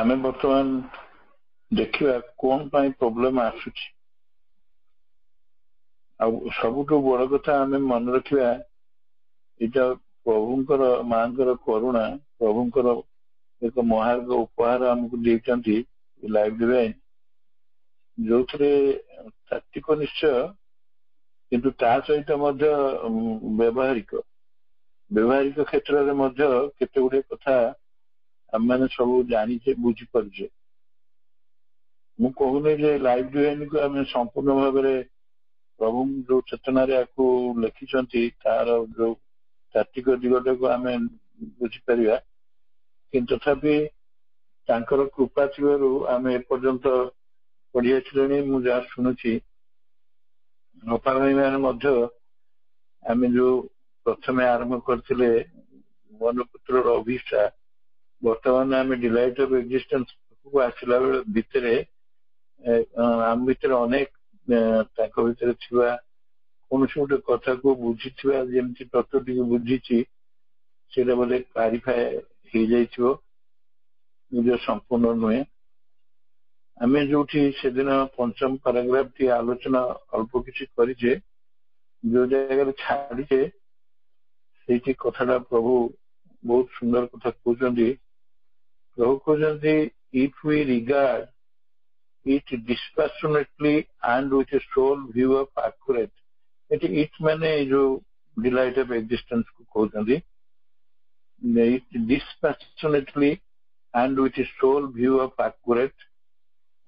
आमे वर्तमान देखिबा कोन पाई प्रॉब्लम आसुची आ सबुठो बड़ कथा आमे मन रखिबा इटा प्रभुंकर मांकर करुणा प्रभुंकर एक महार्ग उपहार हमको देइचंती लाइव डिवाइन जो थे तात्विक निश्चय किंतु ता सहित मध्य व्यवहारिक व्यवहारिक क्षेत्र रे मध्य केते गुडे कथा हम माने सब जानी छे बुझी परजे मु कहूने जे लाइव डिवाइन को हम संपूर्ण भाव में प्रभु जो चेतना रे आकु लिखिचंती तार जो तात्विक दिगटा को आम बुझी परिया किंतु तथापि तांकर कृपा थिबारु आम एपर्यंत पढ़ी आछिलेनी मु जा सुनुची अपा भाई माने मध्य आम जो प्रथमे आरंभ करथिले मन पुत्र अभिष्ठा वर्तमान आम डिलाइट ऑफ एक्जिस्टेंस को आसिला बेले भितरे आम भितर अनेक ताको भितर थिबा कौन से गोटे कथा को बुझी जमी तत्व टी बुझी से बोले क्लारिफाए हो जाइयो निज संपूर्ण नुहे आम जो से दिन पंचम पैराग्राफ टी आलोचना अल्प किसी करिचे जो जगह छाड़ीचे से कथाटा प्रभु बहुत सुंदर कथा कहते प्रभु कहते if we regard it dispassionately and with a sole view of accurate it माने जो डिलाइट ऑफ एक्जिस्टेंस को कहते dispassionately and with a sole view of accurate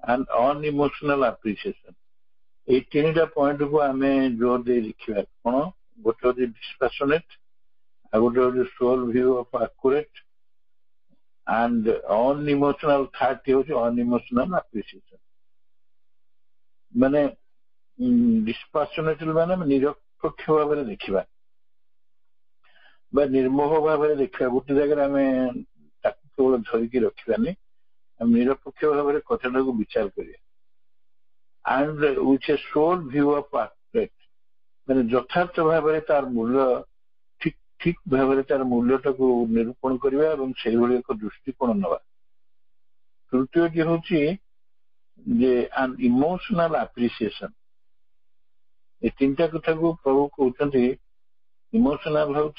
and unemotional appreciation ये तीन पॉइंट को आम जोर दे लिखा कौन गोटे हूँ डिस्पैशनेट आ गोटे sole view of accurate and unemotional third हूँ अनइमोशनल एप्रिसिएशन माने डिस्पैशनेटली माने निरपेक्ष भाव में देखा निर्मोह भाव में देखा गोटे जगह आम केवल धरिकी रखानी निरपेक्ष भाव में कथा को विचार करिया and with a sole view of accurate माने यथार्थ भाव में तार मूल्य ठीक ठीक भाव में तार मूल्यटा को निरूपण करवा से एक दृष्टिकोण नवा तृतीय हूँ एन इमोशनल एप्रिसिएशन ये तीन कथा को प्रभु कहते इमोशनल हूँ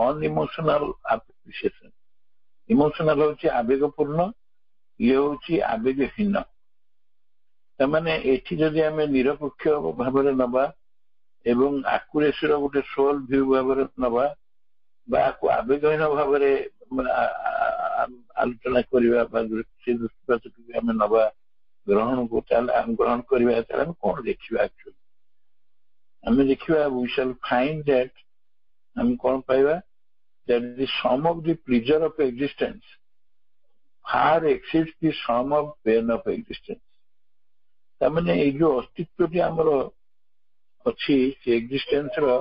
अनइमोशनल एप्रिसिएशन इमोशनल हूँ आवेगपूर्ण ये हूँ आवेगहीन तमाने एठी जदि आम निरपेक्ष भाव में नवा एवं आकुरेसी गोटे सोल व्यू भाव में नवा आवेगहीन भाव में आलोचना करवा से दृष्टिपात आम नवा ग्रहण को ग्रहण करवा कौन देखा एक्चुअली आम देखा वी शैल फाइंड दैट आम कौन पाइबा that the sum of the pleasure of existence far exceeds the sum of pain of existence तमाने ये जो अस्तित्व टी आमर अच्छी से एक्जिस्टेंस रो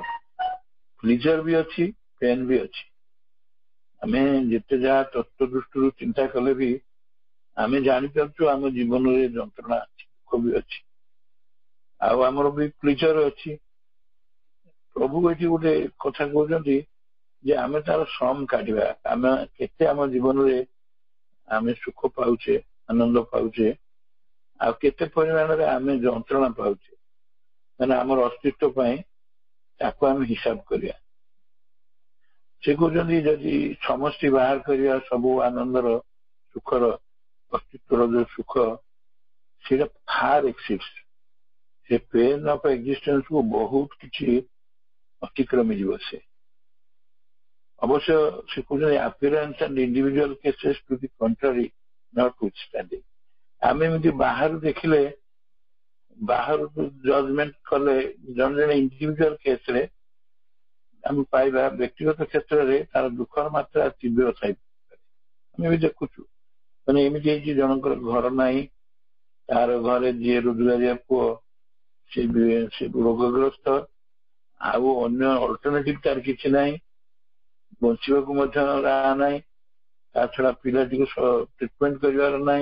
प्लेजर भी अच्छी पेन भी अच्छी आम जिते जहाँ तत्व दृष्टि चिंता कले भी आम जापर आम जीवन में जंत्रणा दुख भी अच्छी आमर भी प्लेजर अच्छी प्रभु ये गोटे कथा कहते आम तार सम काढ़ा आम केते आम जीवन में आम सुख पाचे आनंद पाचे आ केते परिमाण में आम जंत्रणा पाचे मैंने आमर अस्तित्व आम हिसाब करिया से कहते जदि समष्टि बाहर करवा सब आनंदर सुखर अस्तित्व जो सुख से फार एक्सीड्स से पेन ऑफ एक्जिस्टेंस को बहुत किसी अतिक्रमी जीव से अवश्य से कहते appearance and individual cases to the contrary notwithstanding आम एमती बाहर देखिले बाहर जजमेंट कले जन जन इंडिविजुअल केस रे आम पाइबा व्यक्तिगत क्षेत्र में तार दुखर मात्रा तीव्र थाई आम भी देखुचु मैंने एमती जनकर घर ना तार घरे जी रोजगारिया पुओ से रोगग्रस्त आउ अन्य अल्टरनेटिव तार किसी ना बचा ना ता छड़ा पिलाटी को ट्रिटमेंट कर ना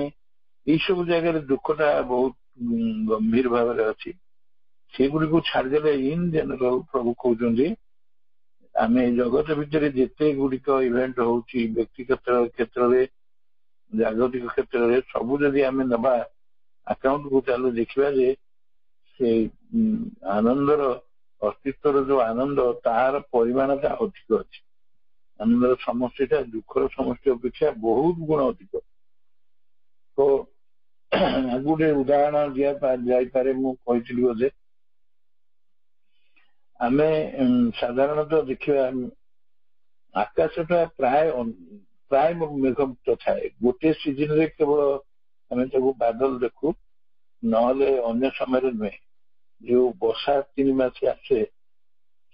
ये सब जगह दुखटा बहुत गंभीर भाव में अच्छी से गुड़ी छाड़देले इन जनरल प्रभु कहते आम जगत भितर जिते गुड़िक इवेंट हूँ व्यक्तिगत क्षेत्र में ଜାଗତିକ କ୍ଷେତ୍ରରେ ସବୁ ଯଦି ଆମେ ନେବା ଆକାଉଣ୍ଟ କୁ, ତାହେଲେ ଦେଖିବା ଯେ ସେ ଆନନ୍ଦର ଅସ୍ତିତ୍ୱର ଯୋଉ ଆନନ୍ଦ, ତାହାର ପରିମାଣଟା ଅଧିକ ଅଛି। ଆନନ୍ଦର ସମସ୍ୟାଟା ଦୁଃଖର ସମସ୍ୟା ଅପେକ୍ଷା ବହୁତ ଗୁଣ ଅଧିକ। ତ ଗୋଟେ ଉଦାହରଣ ଯାଇପାରେ, ମୁଁ କହିଥିଲି ବୋଧେ, ଆମେ ସାଧାରଣତଃ ଦେଖିବା ଆକାଶଟା ପ୍ରାୟ ମେଘମୁକ୍ତ ଥାଏ। ଗୋଟିଏ ସିଜନରେ କେବଳ ଆମେ ତାକୁ ବାଦଲ ଦେଖୁ, ନହେଲେ ଅନ୍ୟ ସମୟରେ ନୁହେଁ। ଯୋଉ ବର୍ଷା 3 ମାସ ଆସେ,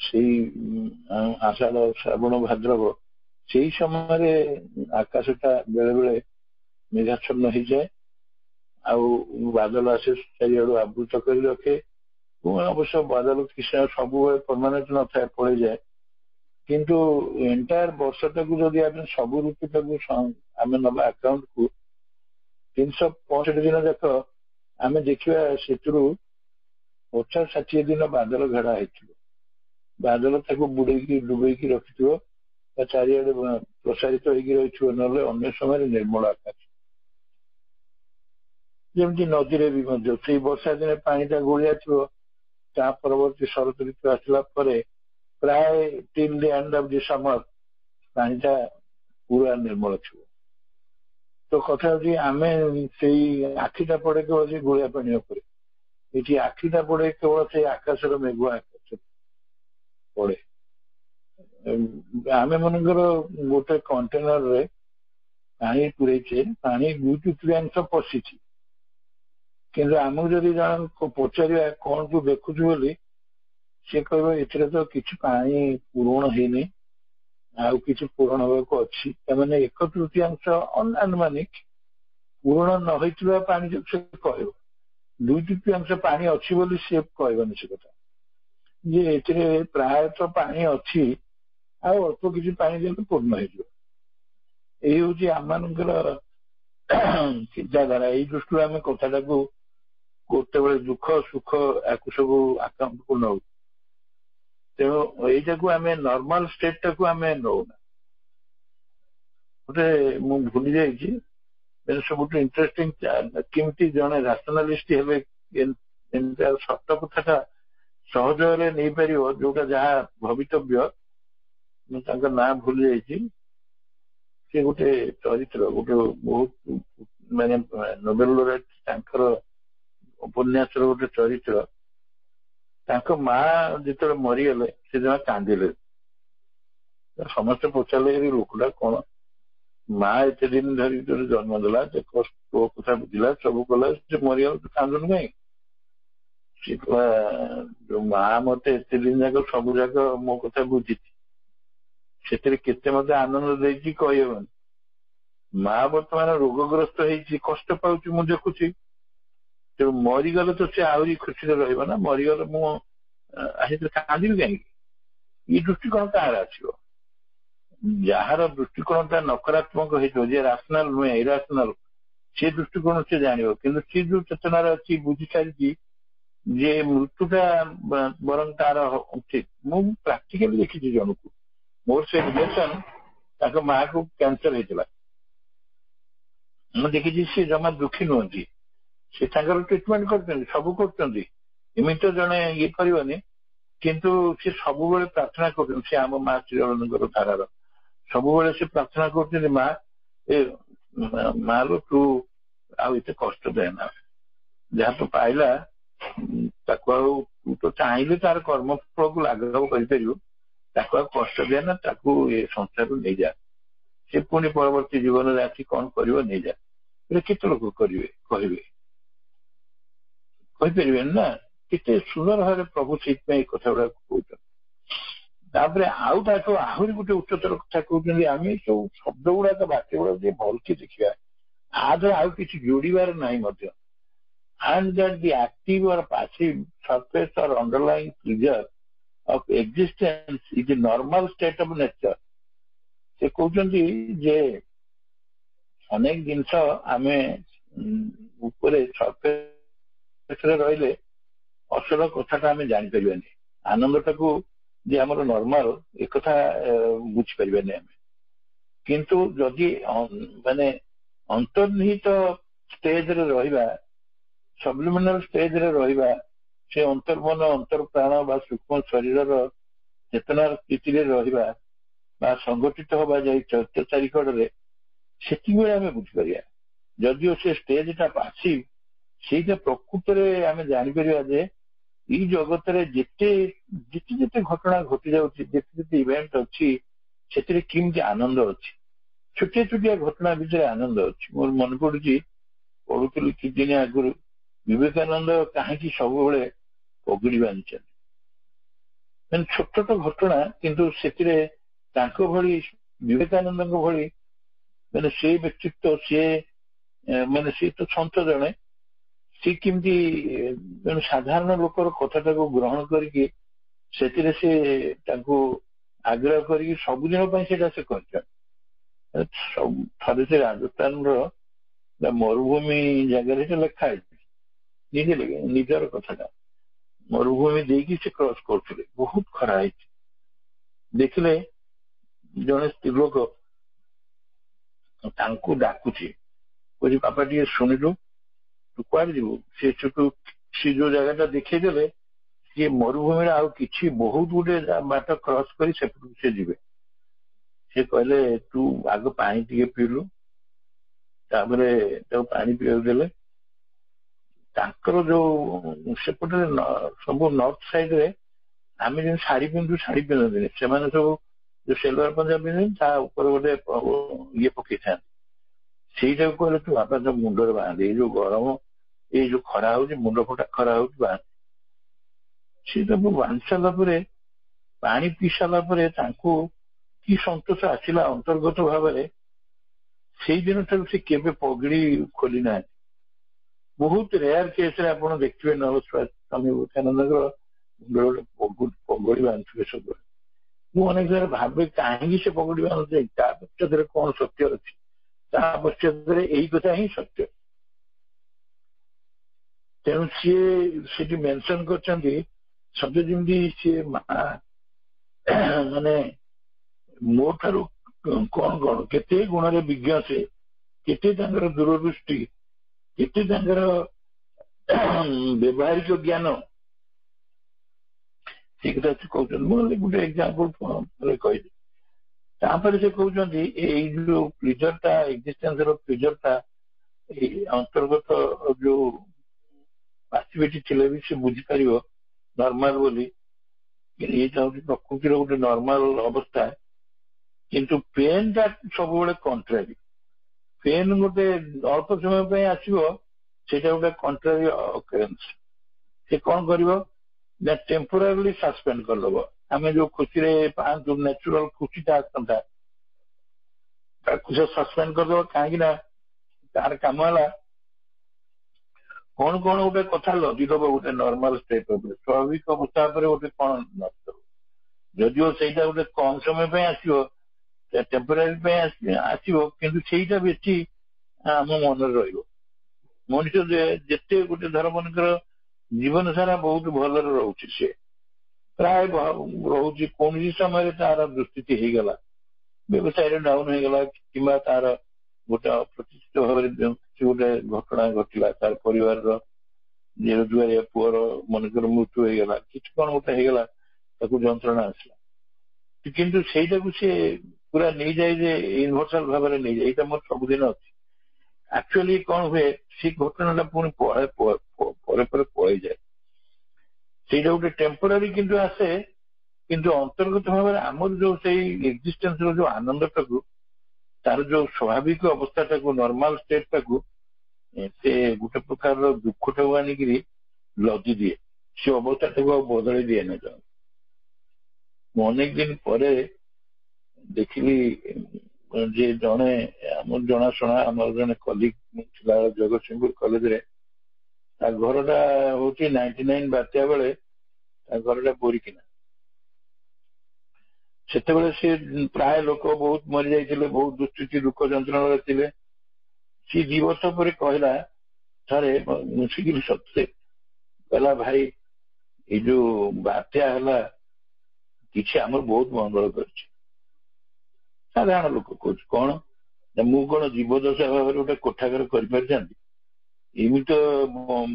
ସେଇ ଆଷାଢ ଶ୍ରାବଣ ଭାଦ୍ରବ, ସେଇ ସମୟରେ ଆକାଶଟା ବେଳେ ବେଳେ ମେଘାଚ୍ଛନ୍ନ ହେଇଯାଏ, ଆଉ ବାଦଲ ଆସେ ଚାରିଆଡୁ ଆବୃତ କରି ରଖେ। ଅବଶ୍ୟ ବାଦଲ କିଛି ସବୁବେଳେ ପରମାନେଣ୍ଟ ନଥାଏ, ପଳେଇଯାଏ। କିନ୍ତୁ ଏଣ୍ଟାୟାର ବର୍ଷଟାକୁ ଯଦି ଆମେ ସବୁ ଋତୁଟାକୁ ଆମେ ନବା ଆକାଉଣ୍ଟକୁ, 365 ଦିନ ଯାକ ଆମେ ଦେଖିବା ସେଥିରୁ 50-60 ଦିନ ବାଦଲ ଘେରା ହେଇଥିବ। ବାଦଲ ତାକୁ ବୁଡେଇକି ଡୁବେଇକି ରଖିଥିବ, ତା ଚାରିଆଡେ ପ୍ରସାରିତ ହେଇକି ରହିଥିବ, ନହେଲେ ଅନ୍ୟ ସମୟରେ ନିର୍ମଳ ଆକାଶ। ଯେମିତି ନଦୀରେ ବି ମଧ୍ୟ ସେଇ ବର୍ଷା ଦିନେ ପାଣିଟା ଗୋଳିଆ ଥିବ, ତା ପରବର୍ତ୍ତୀ ଶରତ ଋତୁ ଆସିଲା ପରେ ପ୍ରାୟ till the end of the summer ପାଣିଟା ପୁରା ନିର୍ମଳ ଥିବ। ତ କଥା ହଉଛି, ଆମେ ସେଇ ଆଖିଟା ପଡେ କେବଳ ସେ ଗୋଳିଆ ପାଣି ଉପରେ, ଏଠି ଆଖିଟା ପଡେ କେବଳ ସେଇ ଆକାଶର ମେଘୁଆ ଆକାଶ ପଡେ। ଆମେ ମନେକର ଗୋଟେ କଣ୍ଟେନରରେ ପାଣି ପୁରେଇଛେ, ପାଣି 2-3 ପଶିଛି, କିନ୍ତୁ ଆମକୁ ଯଦି ଜଣକୁ ପଚାରିବା କଣ ତୁ ଦେଖୁଛୁ ବୋଲି, ସେ କହିବ ଏଥିରେ ତ କିଛି ପାଣି ପୂରଣ ହେଇନି, ଆଉ କିଛି ପୂରଣ ହେବାକୁ ଅଛି। ତାମାନେ 1/3 ଅନାନୁମାନିକ ପୂରଣ ନ ହେଇଥିବା ପାଣି ଯୋଉ ସେ କହିବ, 2/3 ପାଣି ଅଛି ବୋଲି ସେ କହିବନି ସେ କଥା, ଯେ ଏଥିରେ ପ୍ରାୟତଃ ପାଣି ଅଛି, ଆଉ ଅଳ୍ପ କିଛି ପାଣି ଯେହେତୁ ପୂର୍ଣ୍ଣ ହେଇଯିବ। ଏଇ ହଉଛି ଆମମାନଙ୍କର ଚିନ୍ତାଧାରା। ଏଇ ଦୃଷ୍ଟିରୁ ଆମେ କଥାଟାକୁ କେତେବେଳେ ଦୁଃଖ ସୁଖ ଆକୁ ସବୁ ଆକାଉଣ୍ଟକୁ ନଉ। ତେଣୁ ଏଇଟାକୁ ଆମେ ନର୍ମାଲ ଷ୍ଟେଟଟାକୁ ଆମେ ନଉନା। ଗୋଟେ ମୁଁ ଭୁଲି ଯାଇଛି, ସବୁଠୁ ଇଣ୍ଟରେଷ୍ଟିଂ, କେମିତି ଜଣେ ରାସନାଲିଷ୍ଟ ହେବେ, ସତ କଥାଟା ସହଜରେ ନେଇପାରିବ, ଯୋଉଟା ଯାହା ଭବିତବ୍ୟ। ମୁଁ ତାଙ୍କ ନାଁ ଭୁଲି ଯାଇଛି। ସେ ଗୋଟେ ଚରିତ୍ର, ଗୋଟେ ବହୁତ ମାନେ ନୋବେଲ laureate, ତାଙ୍କର ଉପନ୍ୟାସର ଗୋଟେ ଚରିତ୍ର। ତାଙ୍କ ମା ଯେତେବେଳେ ମରିଗଲେ, ସେ ଜମା କାନ୍ଦିଲେ। ସମସ୍ତେ ପଚାରିଲେ, ଏ ଲୋକଟା କଣ, ମା ଏତେ ଦିନ ଧରି ତୋର ଜନ୍ମ ଦେଲା, ତୋ କଥା ବୁଝିଲା, ସବୁ କଲା, ସେ ମରିଗଲା, ତୁ କାନ୍ଦୁନୁ କାହିଁକି? ସେ କହିଲା, ଯୋଉ ମା ମତେ ଏତେ ଦିନ ଯାକ ସବୁ ଯାକ ମୋ କଥା ବୁଝିଛି, ସେଥିରେ କେତେ ମତେ ଆନନ୍ଦ ଦେଇଛି କହିହେବନି। ମା ବର୍ତ୍ତମାନ ରୋଗଗ୍ରସ୍ତ ହେଇଛି, କଷ୍ଟ ପାଉଛି, ମୁଁ ଦେଖୁଛି। ତେଣୁ ମରିଗଲେ ତ ସେ ଆହୁରି ଖୁସିରେ ରହିବ ନା, ମରିଗଲେ ମୁଁ ଆସିଥିଲେ କାନ୍ଦିବି କାହିଁକି? ଏଇ ଦୃଷ୍ଟିକୋଣ କାହାର ଆସିବ? ଯାହାର ଦୃଷ୍ଟିକୋଣଟା ନକାରାତ୍ମକ ହେଇଥିବ, ଯେ ରାସନାଲ ନୁହେଁ, ଇରାସନାଲ, ସେ ଦୃଷ୍ଟିକୋଣ ସେ ଜାଣିବ। କିନ୍ତୁ ସେ ଯୋଉ ଚେତନାରେ ଅଛି, ବୁଝି ସାରିଛି ଯେ ମୃତ୍ୟୁଟା ବରଂ ତାର ଉଚିତ। ମୁଁ ପ୍ରାକ୍ଟିକାଲି ଦେଖିଛି ଜଣକୁ, ମୋର ସେ ରିଲେସନ, ତାଙ୍କ ମାଆକୁ କ୍ୟାନ୍ସର ହେଇଥିଲା। ମୁଁ ଦେଖିଛି ସେ ଜମା ଦୁଃଖୀ ନୁହନ୍ତି, ସେ ତାଙ୍କର ଟ୍ରିଟମେଣ୍ଟ କରୁଛନ୍ତି, ସବୁ କରୁଛନ୍ତି, ଏମିତି ତ ଜଣେ ଇଏ କରିବନି। କିନ୍ତୁ ସେ ସବୁବେଳେ ପ୍ରାର୍ଥନା କରୁଛନ୍ତି, ସେ ଆମ ମା ଶ୍ରୀରଣଙ୍କର ଧାରାର, ସବୁବେଳେ ସେ ପ୍ରାର୍ଥନା କରୁଛନ୍ତି, ମା ଲୋ ତୁ ଆଉ ଏତେ କଷ୍ଟ ଦେନା, ଯାହା ତ ପାଇଲା ତାକୁ ଆଉ, ତୁ ତ ଚାହିଁଲେ ତାର କର୍ମଫଳକୁ ଲାଘବ କରିପାରିବୁ, ତାକୁ ଆଉ କଷ୍ଟ ଦେନା, ତାକୁ ଏ ସଂସାରରୁ ନେଇଯା, ସେ ପୁଣି ପରବର୍ତ୍ତୀ ଜୀବନରେ ଆସି କଣ କରିବ ନେଇଯା। ଏଟା କେତେ ଲୋକ କରିବେ, କହିପାରିବେନି ନା। କେତେ ସୁନ୍ଦର ଭାବରେ ପ୍ରଭୁ ସେଇଥିପାଇଁ ଏ କଥା ଗୁଡାକ କହୁଛନ୍ତି। ତାପରେ ଆଉ ତାଠୁ ଆହୁରି ଗୋଟେ ଉଚ୍ଚତର କଥା କହୁଛନ୍ତି, ଆମେ ସବୁ ଶବ୍ଦ ଗୁଡାକ, ବାକ୍ୟ ଗୁଡାକ ଟିକେ ଭଲକି ଦେଖିବା, ଆଦ୍ୱାରା ଆଉ କିଛି ଯୋଡିବାର ନାହିଁ ମଧ୍ୟ। And that the active or passive surface or underlying feature of existence is the normal state of nature। ସେ କହୁଛନ୍ତି ଯେ ଅନେକ ଜିନିଷ ଆମେ ଉପରେ ସର୍ଫେସରେ ରହିଲେ ଅସଲ କଥାଟା ଆମେ ଜାଣିପାରିବାନି, ଆନନ୍ଦଟାକୁ ଯେ ଆମର ନର୍ମାଲ ଏକଥା ବୁଝିପାରିବାନି ଆମେ। କିନ୍ତୁ ଯଦି ମାନେ अंतर्निहित स्टेज रे रहिबा सब्लिमिनाल स्टेज रे रहिबा से अंतर्मन अंतर प्राण बा सूक्ष्म शरीर चेतनार स्थिति रे रहिबा बा संगठित हवा जाई चैत्य चारिकड़े सेति बेले आमे बुझिपारिया जदिओ से स्टेज टा पासिव ସେଇଟା ପ୍ରକୃତରେ ଆମେ ଜାଣିପାରିବା ଯେ ଏଇ ଜଗତରେ ଯେତେ ଯେତେ ଯେତେ ଘଟଣା ଘଟି ଯାଉଛି ଯେତେ ଯେତେ ଇଭେଣ୍ଟ ଅଛି ସେଥିରେ କେମିତି ଆନନ୍ଦ ଅଛି ଛୋଟିଆ ଛୋଟିଆ ଘଟଣା ଭିତରେ ଆନନ୍ଦ ଅଛି। ମୋର ମନେ ପଡୁଛି ପଢୁଥିଲି କିଛି ଦିନ ଆଗରୁ ବିବେକାନନ୍ଦ କାହିଁକି ସବୁବେଳେ ପଗଡି ବାନ୍ଧିଛନ୍ତି ମାନେ ଛୋଟ ଛୋଟ ଘଟଣା କିନ୍ତୁ ସେଥିରେ ତାଙ୍କ ଭଳି ବିବେକାନନ୍ଦଙ୍କ ଭଳି ମାନେ ସେ ବ୍ୟକ୍ତିତ୍ୱ ସିଏ ମାନେ ସିଏ ତ ସନ୍ଥ ଜଣେ ସେ କେମିତି ଜଣେ ସାଧାରଣ ଲୋକର କଥାଟାକୁ ଗ୍ରହଣ କରିକି ସେଥିରେ ସେ ତାଙ୍କୁ ଆଗ୍ରହ କରିକି ସବୁଦିନ ପାଇଁ ସେଇଟା ସେ କରିଛନ୍ତି। ଥରେ ସେ ରାଜସ୍ଥାନର ମରୁଭୂମି ଜାଗାରେ ସେ ଲେଖା ହେଇଛି ନିଜେ ନିଜର କଥାଟା ମରୁଭୂମି ଦେଇକି ସେ କ୍ରସ କରୁଥିଲେ ବହୁତ ଖରା ହେଇଛି ଦେଖିଲେ ଜଣେ ସ୍ତ୍ରୀ ଲୋକ ତାଙ୍କୁ ଡାକୁଛି କହୁଛି ବାପା ଟିକେ ଶୁଣିଲୁ ତୁ କୁଆଡେ ଯିବୁ ସେ ଯୋଉ ଜାଗାଟା ଦେଖେଇଦେଲେ ସିଏ ମରୁଭୂମିରେ ଆଉ କିଛି ବହୁତ ଗୋଟେ ବାଟ କ୍ରସ କରି ସେପଟକୁ ସେ ଯିବେ ସେ କହିଲେ ତୁ ଆଗ ପାଣି ଟିକେ ପିଇଲୁ ତାପରେ ତାକୁ ପାଣି ପିଇବାକୁ ଦେଲେ ତାଙ୍କର ଯୋଉ ସେପଟେ ସବୁ ନର୍ଥ ସାଇଡ୍ ରେ ଆମେ ଯେମିତି ଶାଢୀ ପିନ୍ଧୁ ଶାଢୀ ପିନ୍ଧନ୍ତିନି ସେମାନେ ସବୁ ଯୋଉ ସେଲୱାର ପଞ୍ଜାବ ପିନ୍ଧନ୍ତି ତା ଉପରେ ଗୋଟେ ଇଏ ପକେଇଥାନ୍ତି ସେଇଟାକୁ କହିଲେ ତୁ ବାପା ତ ମୁଣ୍ଡରେ ବାନ୍ଧେ ଏଇ ଯୋଉ ଗରମ ଏଇ ଯୋଉ ଖରା ହଉଛି ମୁଣ୍ଡ ଫଟା ଖରା ହଉଛି ବାନ୍ଧେ ସେ ତାକୁ ବାନ୍ଧି ସାରିଲା ପରେ ପାଣି ପିଇ ସାରିଲା ପରେ ତାଙ୍କୁ କି ସନ୍ତୋଷ ଆସିଲା ଅନ୍ତର୍ଗତ ଭାବରେ ସେଇ ଦିନଠାରୁ ସେ କେବେ ପଗଡି ଖୋଲି ନାହାନ୍ତି। ବହୁତ ରେୟାର କେସରେ ଆପଣ ଦେଖିବେ ସ୍ୱାମୀ ବିବେକାନନ୍ଦଙ୍କର ଗୋଟେ ପଗଡି ବାନ୍ଧୁଥିବେ ସବୁବେଳେ। ମୁଁ ଅନେକ ଥର ଭାବେ କାହିଁକି ସେ ପଗଡି ବାନ୍ଧୁଥିଲେ ତା ପଶ୍ଚାତରେ କଣ ସତ୍ୟ ଅଛି ତା ପଶ୍ଚାତରେ ଏଇ କଥା ହିଁ ସତ୍ୟ। ତେଣୁ ସିଏ ସେଠି ମେନସନ କରିଛନ୍ତି ସତେ ଯେମିତି ସିଏ ମାନେ ମୋ ଠାରୁ କଣ କଣ କେତେ ଗୁଣରେ ବିଜ୍ଞ ସେ କେତେ ତାଙ୍କର ଦୂରଦୃଷ୍ଟି କେତେ ତାଙ୍କର ବ୍ୟବହାରିକ ଜ୍ଞାନ ସେ କଥା ସେ କହୁଛନ୍ତି। ମୁଁ ଗୋଟେ ଏକ୍ସାମ୍ପଲ କହିଲି ତାପରେ ସେ କହୁଛନ୍ତି ଏଇ ଯୋଉ ପ୍ରିଜରଟା ଏକ୍ଜିଷ୍ଟେନ୍ସର ପ୍ରିଜରଟା ଏଇ ଅନ୍ତର୍ଗତ ଯୋଉ ପାସିଭିଟି ଥିଲେ ବି ସେ ବୁଝିପାରିବ ନର୍ମାଲ ବୋଲି ଏଇଟା ହଉଛି ପ୍ରକୃତିର ଗୋଟେ ନର୍ମାଲ ଅବସ୍ଥା କିନ୍ତୁ ପେନ୍ ଟା ସବୁବେଳେ କଣ୍ଟ୍ରାରି ପେନ୍ ଗୋଟେ ଅଳ୍ପ ସମୟ ପାଇଁ ଆସିବ ସେଇଟା ଗୋଟେ କଣ୍ଟ୍ରାରି ଅକରେନ୍ସ ସେ କଣ କରିବ ନା ଟେମ୍ପୋରାରିଲି ସସ୍ପେଣ୍ଡ କରିଦବ ଆମେ ଯୋଉ ଖୁସିରେ ପାଆନ୍ତୁ ନ୍ୟାଚୁରାଲ ଖୁସିଟା ଆସନ୍ତା ତାକୁ ସେ ସସ୍ପେଣ୍ଡ କରିଦବ କାହିଁକି ନା ତାର କାମ ହେଲା କଣ କଣ ଗୋଟେ କଥା ଲଦିଦବ ଗୋଟେ ନର୍ମାଲ ଷ୍ଟେଟ୍ ଉପରେ ସ୍ୱାଭାବିକ ଅବସ୍ଥା ଉପରେ ଗୋଟେ କଣ ଲଦିଦବ ଯଦିଓ ସେଇଟା ଗୋଟେ କମ ସମୟ ପାଇଁ ଆସିବ ଟେମ୍ପୋରାରୀ ପାଇଁ ଆସିବ କିନ୍ତୁ ସେଇଟା ବେଶୀ ଆମ ମନରେ ରହିବ। ମଣିଷ ଯେତେ ଗୋଟେ ଧର ମନେକର ଜୀବନ ସାରା ବହୁତ ଭଲରେ ରହୁଛି ସେ ପ୍ରାୟ ରହୁଛି କୌଣସି ସମୟରେ ତାର ଦୁସ୍ଥିତି ହେଇଗଲା ବ୍ୟବସାୟରେ ଡାଉନ ହେଇଗଲା କିମ୍ବା ତାର ଗୋଟେ ଅପ୍ରତିଷ୍ଠିତ ଭାବରେ କିଛି ଗୋଟେ ଘଟଣା ଘଟିଲା ତାର ପରିବାରର ଯେ ରୋଜଗାରିଆ ପୁଅର ମନେକର ମୃତ୍ୟୁ ହେଇଗଲା କିଛି କଣ ଗୋଟେ ହେଇଗଲା ତାକୁ ଯନ୍ତ୍ରଣା ଆସିଲା କିନ୍ତୁ ସେଇଟାକୁ ସେ ପୁରା ନେଇଯାଏ ଯେ ୟୁନିଭର୍ସାଲ ଭାବରେ ନେଇଯାଏ ଏଇଟା ମୋର ସବୁଦିନ ଅଛି। ଆକ୍ଚୁଆଲି କଣ ହୁଏ ସେ ଘଟଣାଟା ପୁଣି ପରେ ପରେ ପଳେଇଯାଏ ସେଇଟା ଗୋଟେ ଟେମ୍ପୋରାରୀ କିନ୍ତୁ ଆସେ କିନ୍ତୁ ଅନ୍ତର୍ଗତ ଭାବରେ ଆମର ଯୋଉ ସେଇ ଏକ୍ଜିଷ୍ଟେନ୍ସର ଯୋଉ ଆନନ୍ଦଟାକୁ ତାର ଯୋଉ ସ୍ୱାଭାବିକ ଅବସ୍ଥାଟାକୁ ନର୍ମାଲ ଷ୍ଟେଟଟାକୁ ସେ ଗୋଟେ ପ୍ରକାରର ଦୁଃଖଟାକୁ ଆଣିକିରି ଲଦି ଦିଏ ସେ ଅବସ୍ଥାଟାକୁ ଆଉ ବଦଳେଇ ଦିଏ ନା ଜଣେ। ମୁଁ ଅନେକ ଦିନ ପରେ ଦେଖିଲି ଯେ ଜଣେ ଆମର ଜଣାଶୁଣା ଆମର ଜଣେ କଲିଗ ଥିଲା ଜଗତସିଂହପୁର କଲେଜରେ ତା ଘରଟା ହଉଛି 99 ବାତ୍ୟା ବେଳେ ତା ଘରଟା ବୋରିକିନା ସେତେବେଳେ ସେ ପ୍ରାୟ ଲୋକ ବହୁତ ମରିଯାଇଥିଲେ ବହୁତ ଦୁଃସ୍ଥିତି ଦୁଃଖ ଯନ୍ତ୍ରଣାରେ ଥିଲେ। ସେ 2 ବର୍ଷ ପରେ କହିଲା ଥରେ ମିଶିକିରି ସତ୍ୟରେ କହିଲା ଭାଇ ଏଇ ଯୋଉ ବାତ୍ୟା ହେଲା କିଛି ଆମର ବହୁତ ମଙ୍ଗଳ କରିଛି। ସାଧାରଣ ଲୋକ କହୁଛି କଣ ମୁଁ କଣ ଜୀବଦଶା ଭାବରେ ଗୋଟେ କୋଠାଘର କରିପାରିଥାନ୍ତି? ଏମିତି ତ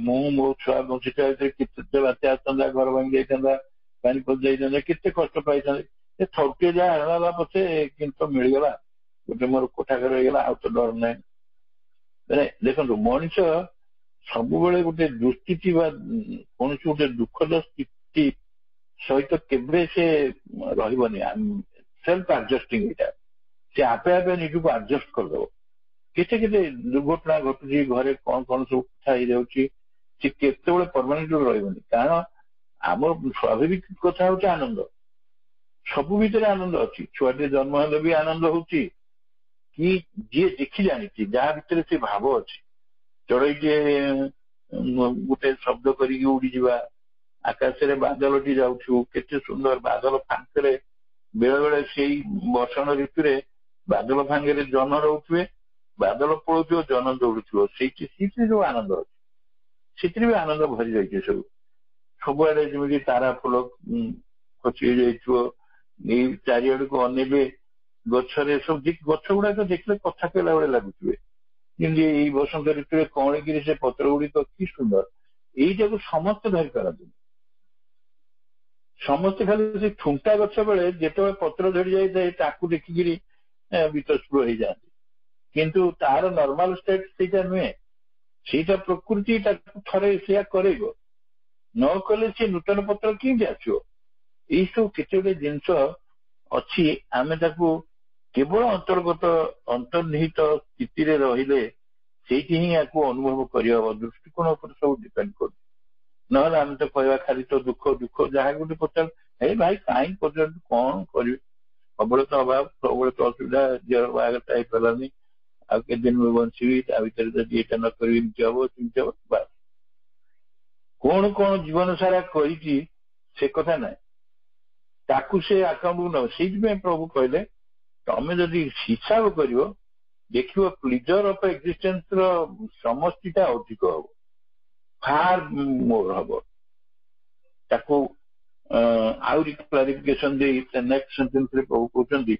ମୁଁ ମୋ ଛୁଆ ବଂଶିତା ଭିତରେ କେତେ ବାତ୍ୟା ଆସିଥାନ୍ତା, ଘର ଭାଙ୍ଗି ଯାଇଥାନ୍ତା, ପାଣି ପଶି ଯାଇଥାନ୍ତା, କେତେ କଷ୍ଟ ପାଇଥାନ୍ତେ। ଥରୁଟିଏ ଯାହା ହେଲା ପଛେ କିନ୍ତୁ ମିଳିଗଲା, ଗୋଟେ ମୋର କୋଠାଘର ହେଇଗଲା, ଆଉ ତ ଡର ନାହିଁ। ମାନେ ଦେଖନ୍ତୁ, ମଣିଷ ସବୁବେଳେ ଗୋଟେ ଦୁଃସ୍ଥିତି ବା କୌଣସି ଗୋଟେ ଦୁଃଖଦ ସ୍ଥିତି ସହିତ କେବେ ସେ ରହିବନି। ସେଲ୍ଫ ଆଡଜଷ୍ଟିଂ, ଏଇଟା ସେ ଆପେ ଆପେ ନିଜକୁ ଆଡଜଷ୍ଟ କରିଦବ। କେତେ କେତେ ଦୁର୍ଘଟଣା ଘଟୁଛି ଘରେ, କଣ କଣ ସବୁ କଥା ହେଇଯାଉଛି, ସେ କେତେବେଳେ ପରମାନେଣ୍ଟ ରହିବନି। କାରଣ ଆମର ସ୍ୱାଭାବିକ କଥା ହଉଛି ଆନନ୍ଦ, ସବୁ ଭିତରେ ଆନନ୍ଦ ଅଛି। ଛୁଆଟିଏ ଜନ୍ମ ହେଲେ ବି ଆନନ୍ଦ ହଉଛି, କି ଯିଏ ଦେଖି ଜାଣିଛି ଯାହା ଭିତରେ ସେ ଭାବ ଅଛି। ଚଢେଇଟିଏ ଗୋଟେ ଶବ୍ଦ କରିକି ଉଡିଯିବା, ଆକାଶରେ ବାଦଲଟି ଯାଉଥିବ, କେତେ ସୁନ୍ଦର। ବାଦଲ ଫାଙ୍କରେ ବେଳେ ବେଳେ ସେଇ ବର୍ଷଣ ଋତୁରେ ବାଦଲ ଫାଙ୍ଗରେ ଜହ୍ନ ରହୁଥିବେ, ବାଦଲ ପଳଉଥିବ, ଜହ୍ନ ଦୌଡୁଥିବ। ସେଇଥିରେ ଯୋଉ ଆନନ୍ଦ ଅଛି, ସେଥିରେ ବି ଆନନ୍ଦ ଭରି ଯାଇଛି। ସବୁଆଡେ ଯେମିତି ତାରା ଫୁଲ ଖସି ଯାଇଥିବ, ଏଇ ଚାରିଆଡକୁ ଅନେଇବେ, ଗଛରେ ସବୁ ଗଛ ଗୁଡାକ ଦେଖିଲେ କଥା କହିଲା ଭଳି ଲାଗୁଥିବେ। ଯେମିତି ଏଇ ବସନ୍ତ ଋତୁରେ କଅଁଳିକିରି ସେ ପତ୍ର ଗୁଡିକ କି ସୁନ୍ଦର। ଏଇଟାକୁ ସମସ୍ତେ ଧରିପାରନ୍ତି। ସମସ୍ତେ ଖାଲି ସେ ଠୁଙ୍କା ଗଛ ବେଳେ ଯେତେବେଳେ ପତ୍ର ଝଡି ଯାଇଥାଏ ତାକୁ ଦେଖିକିରି ବିତସ୍ପୃହ ହେଇଯାଆନ୍ତି। କିନ୍ତୁ ତାର ନର୍ମାଲ ଷ୍ଟେଟ ସେଇଟା ନୁହେଁ, ସେଇଟା ପ୍ରକୃତି ତାକୁ ଥରେ ସେଇଆ କରେଇବ, ନ କଲେ ସେ ନୂତନ ପତ୍ର କେମିତି ଆସିବ? ଏଇସବୁ କେତେ ଗୋଟେ ଜିନିଷ ଅଛି, ଆମେ ତାକୁ କେବଳ ଅନ୍ତର୍ନିହିତ ସ୍ଥିତିରେ ରହିଲେ ସେଇଠି ହିଁ ୟାକୁ ଅନୁଭବ କରିହବ। ଦୃଷ୍ଟିକୋଣ ଉପରେ ସବୁ ଡିପେଣ୍ଡ କରୁଛି। ନହେଲେ ଆମେ ତ କହିବା ଖାଲି ତ ଦୁଃଖ ଦୁଃଖ, ଯାହା ଗୋଟେ ପଚାର, ହେ ଭାଇ କାହିଁକି ପଚାରୁଛୁ, କଣ କରିବି, ସବୁବେଳେ ତ ଅଭାବ, ସବୁବେଳେ ତ ଅସୁବିଧା, ଝିଅର ବାହାଘରଟା ହେଇପାରିଲାନି, ଆଉ କେତେ ଦିନ ମୁଁ ବଞ୍ଚିବି, ତା ଭିତରେ ଯଦି ଏଇଟା ନ କରିବି ଏମିତି ହବ ସେମିତି ହବ। ବାସ୍, କଣ କଣ ଜୀବନ ସାରା କରିଛି ସେ କଥା ନାହିଁ, ତାକୁ ସେ ଆକାଉଣ୍ଟକୁ ନେବ। ସେଇଥିପାଇଁ ପ୍ରଭୁ କହିଲେ, ତମେ ଯଦି ହିସାବ କରିବ ଦେଖିବ ପ୍ଲିଜର ଅଫ ଏକ୍ଜିଷ୍ଟେନ୍ସ ର ସମଷ୍ଟିଟା ଅଧିକ ହବ, ଫାର ମୋର ହବ। ତାକୁ ଆହୁରି କ୍ଲାରିଫିକେସନ ଦେଇ ନେକ୍ସଟ ସେଣ୍ଟେନ୍ସରେ ପ୍ରଭୁ କହୁଛନ୍ତି,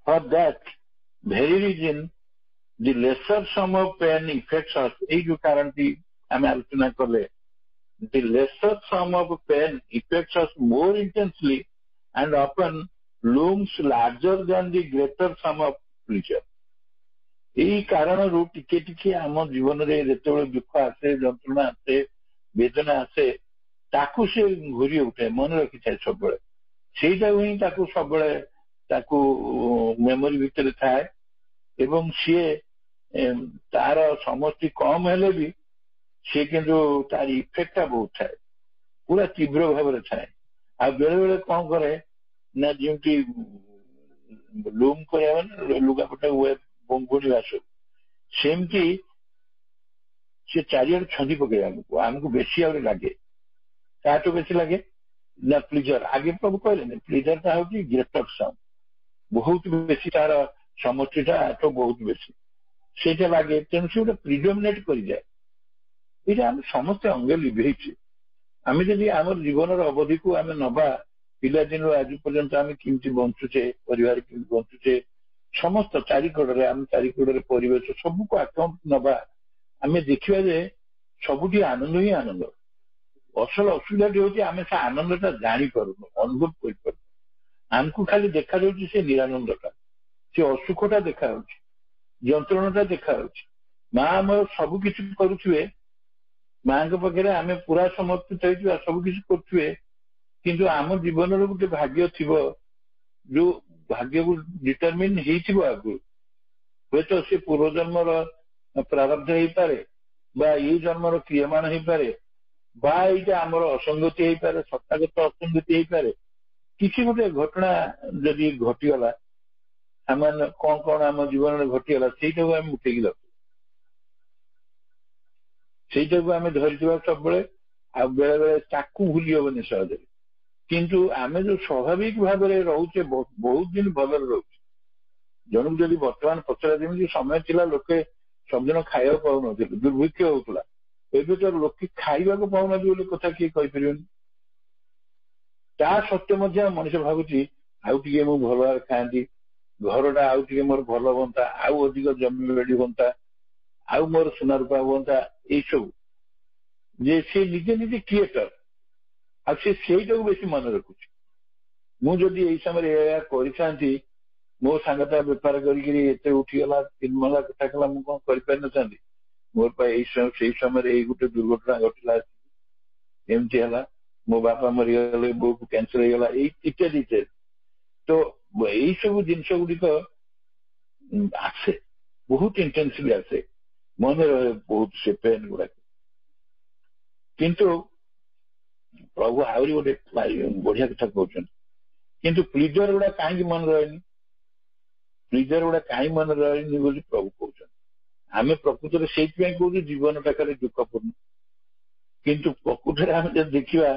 for that very reason the lesser sum of pain effects us. ଏଇ ଯୋଉ କାରଣଟି ଆମେ ଆଲୋଚନା କଲେ, the lesser sum of pain affects us more intensely and often looms larger than the greater sum of pleasure. ଏଇ କାରଣରୁ ଟିକେ ଟିକେ ଆମ ଜୀବନରେ ଯେତେବେଳେ ଦୁଃଖ ଆସେ, ଯନ୍ତ୍ରଣା ଆସେ, ବେଦନା ଆସେ, ତାକୁ ସେ ଘୁରି ଉଠେ, ମନେ ରଖିଥାଏ ସବୁବେଳେ। ସେଇଟାକୁ ହିଁ ତାକୁ ସବୁବେଳେ ତାକୁ ମେମୋରି ଭିତରେ ଥାଏ, ଏବଂ ସିଏ ତାର ସମଷ୍ଟି କମ ହେଲେ ବି ସେ କିନ୍ତୁ ତାର ଇଫେକ୍ଟଟା ବହୁତ ଥାଏ, ପୁରା ତୀବ୍ର ଭାବରେ ଥାଏ। ଆଉ ବେଳେ ବେଳେ କଣ କରେ ନା, ଯେମିତି ଲୁମ୍ କରିବା ମାନେ ଲୁଗାପଟା ବୁଣିବା ସବୁ, ସେମିତି ସେ ଚାରିଆଡେ ଛନ୍ଦି ପକେଇବା ଆମକୁ ବେଶୀ ଆହୁରି ଲାଗେ। ତାଠୁ ବେଶୀ ଲାଗେ ନା ପ୍ଲିଜର। ଆଗେ ପ୍ରଭୁ କହିଲେନି, ପ୍ଲିଜରଟା ହଉଛି ଗ୍ରେଟର ସମ୍, ବହୁତ ବେଶୀ, ତାର ସମଷ୍ଟିଟା ତ ବହୁତ ବେଶୀ, ସେଇଟା ଲାଗେ। ତେଣୁ ସେ ଗୋଟେ ପ୍ରିଡୋମିନେଟ କରିଯାଏ। ଏଇଟା ଆମେ ସମସ୍ତେ ଅଙ୍ଗେ ଲିଭେଇଛେ। ଆମେ ଯଦି ଆମର ଜୀବନର ଅବଧିକୁ ଆମେ ନବା, ପିଲାଦିନରୁ ଆଜି ପର୍ଯ୍ୟନ୍ତ ଆମେ କେମିତି ବଞ୍ଚୁଛେ, ପରିବାର କେମିତି ବଞ୍ଚୁଛେ, ସମସ୍ତ ଚାରିକଡ଼ରେ, ଆମେ ଚାରିକଡ଼ରେ ପରିବେଶ ସବୁକୁ ଆକାଉଣ୍ଟ ନବା, ଆମେ ଦେଖିବା ଯେ ସବୁଠି ଆନନ୍ଦ ହିଁ ଆନନ୍ଦ। ଅସଲ ଅସୁବିଧାଟି ହଉଛି ଆମେ ସେ ଆନନ୍ଦଟା ଜାଣିପାରୁନୁ, ଅନୁଭବ କରିପାରୁନୁ। ଆମକୁ ଖାଲି ଦେଖାଯାଉଛି ସେ ନିରାନନ୍ଦଟା, ସେ ଅସୁଖଟା ଦେଖାଯାଉଛି, ଯନ୍ତ୍ରଣାଟା ଦେଖାଯାଉଛି। ମା ଆମର ସବୁ କିଛି କରୁଥିବେ, ମାଙ୍କ ପାଖରେ ଆମେ ପୁରା ସମର୍ପିତ ହେଇଥିବା, ସବୁ କିଛି କରୁଥିବେ, କିନ୍ତୁ ଆମ ଜୀବନର ଗୋଟେ ଭାଗ୍ୟ ଥିବ, ଯୋଉ ଭାଗ୍ୟକୁ ଡିଟରମିନ ହେଇଥିବ ଆଗରୁ। ହୁଏତ ସେ ପୂର୍ବଜନ୍ମର ପ୍ରାରବ୍ଧ ହେଇପାରେ, ବା ଏଇ ଜନ୍ମର କ୍ରିୟମାଣ ହେଇପାରେ, ବା ଏଇଟା ଆମର ଅସଙ୍ଗତି ହେଇପାରେ, ସତ୍ତାଗତ ଅସଙ୍ଗତି ହେଇପାରେ। କିଛି ଗୋଟେ ଘଟଣା ଯଦି ଘଟିଗଲା, ସାମାନ୍ୟ କଣ କଣ ଆମ ଜୀବନରେ ଘଟିଗଲା, ସେଇଟାକୁ ଆମେ ଉଠେଇକି ରଖୁ, ସେଇଟାକୁ ଆମେ ଧରିଥିବା ସବୁବେଳେ। ଆଉ ବେଳେ ବେଳେ ତାକୁ ଭୁଲି ହବନି ସହଜରେ। କିନ୍ତୁ ଆମେ ଯୋଉ ସ୍ୱାଭାବିକ ଭାବରେ ରହୁଛେ, ବହୁତ ଦିନ ଭଲରେ ରହୁଛେ। ଜଣକୁ ଯଦି ବର୍ତ୍ତମାନ ପଚରା, ଯେମିତି ସମୟ ଥିଲା ଲୋକେ ସବୁଦିନ ଖାଇବାକୁ ପାଉନଥିଲେ, ଦୁର୍ଭିକ୍ଷ ହଉଥିଲା, ଏବେ ତ ଲୋକେ ଖାଇବାକୁ ପାଉନାହାନ୍ତି ବୋଲି କଥା କିଏ କହିପାରିବେନି। ତା ସତ୍ତ୍ୱେ ମଧ୍ୟ ମଣିଷ ଭାବୁଛି ଆଉ ଟିକେ ମୁଁ ଭଲ ଭାବରେ ଖାଆନ୍ତି, ଘରଟା ଆଉ ଟିକେ ମୋର ଭଲ ହୁଅନ୍ତା, ଆଉ ଅଧିକ ଜମି ବାଡି ହୁଅନ୍ତା, ଆଉ ମୋର ସୁନା ରୂପା ହୁଅନ୍ତା, ଏଇସବୁ ଯେ ସେ ନିଜେ ନିଜେ କ୍ରିଏଟର, ଆଉ ସେ ସେଇଟାକୁ ବେଶୀ ମନେ ରଖୁଛି। ମୁଁ ଯଦି ଏଇ ସମୟରେ ଏହା କରିଥାନ୍ତି, ମୋ ସାଙ୍ଗଟା ବେପାର କରିକିରି ଏତେ ଉଠିଗଲା, 3 ମହଲା କଥା କଲା, ମୁଁ କଣ କରିପାରିନଥାନ୍ତି? ମୋର ପାଇଁ ସେଇ ସମୟରେ ଏଇ ଗୋଟେ ଦୁର୍ଘଟଣା ଘଟିଲା, ଏମିତି ହେଲା, ମୋ ବାପା ମରିଗଲେ, ବୋଉକୁ କ୍ୟାନ୍ସର ହେଇଗଲା, ଏଇ ଇତ୍ୟାଦି ଇତ୍ୟାଦି। ତ ଏଇ ସବୁ ଜିନିଷ ଗୁଡିକ ଆସେ, ବହୁତ ଇଣ୍ଟେନ୍ସିଭଲି ଆସେ, ମନେ ରହେ ବହୁତ ସେ ପେନ୍ ଗୁଡାକ। କିନ୍ତୁ ପ୍ରଭୁ ଆହୁରି ଗୋଟେ ବଢିଆ କଥା କହୁଛନ୍ତି, କିନ୍ତୁ ପ୍ଲିଜର ଗୁଡା କାହିଁକି ମନେ ରହେନି? ପ୍ଲିଜର ଗୁଡା କାହିଁକି ମନେ ରହେନି ବୋଲି ପ୍ରଭୁ କହୁଛନ୍ତି। ଆମେ ପ୍ରକୃତରେ ସେଇଥିପାଇଁ କହୁଛୁ ଜୀବନଟା ଖାଲି ଦୁଃଖପୂର୍ଣ୍ଣ, କିନ୍ତୁ ପ୍ରକୃତରେ ଆମେ ଯଦି ଦେଖିବା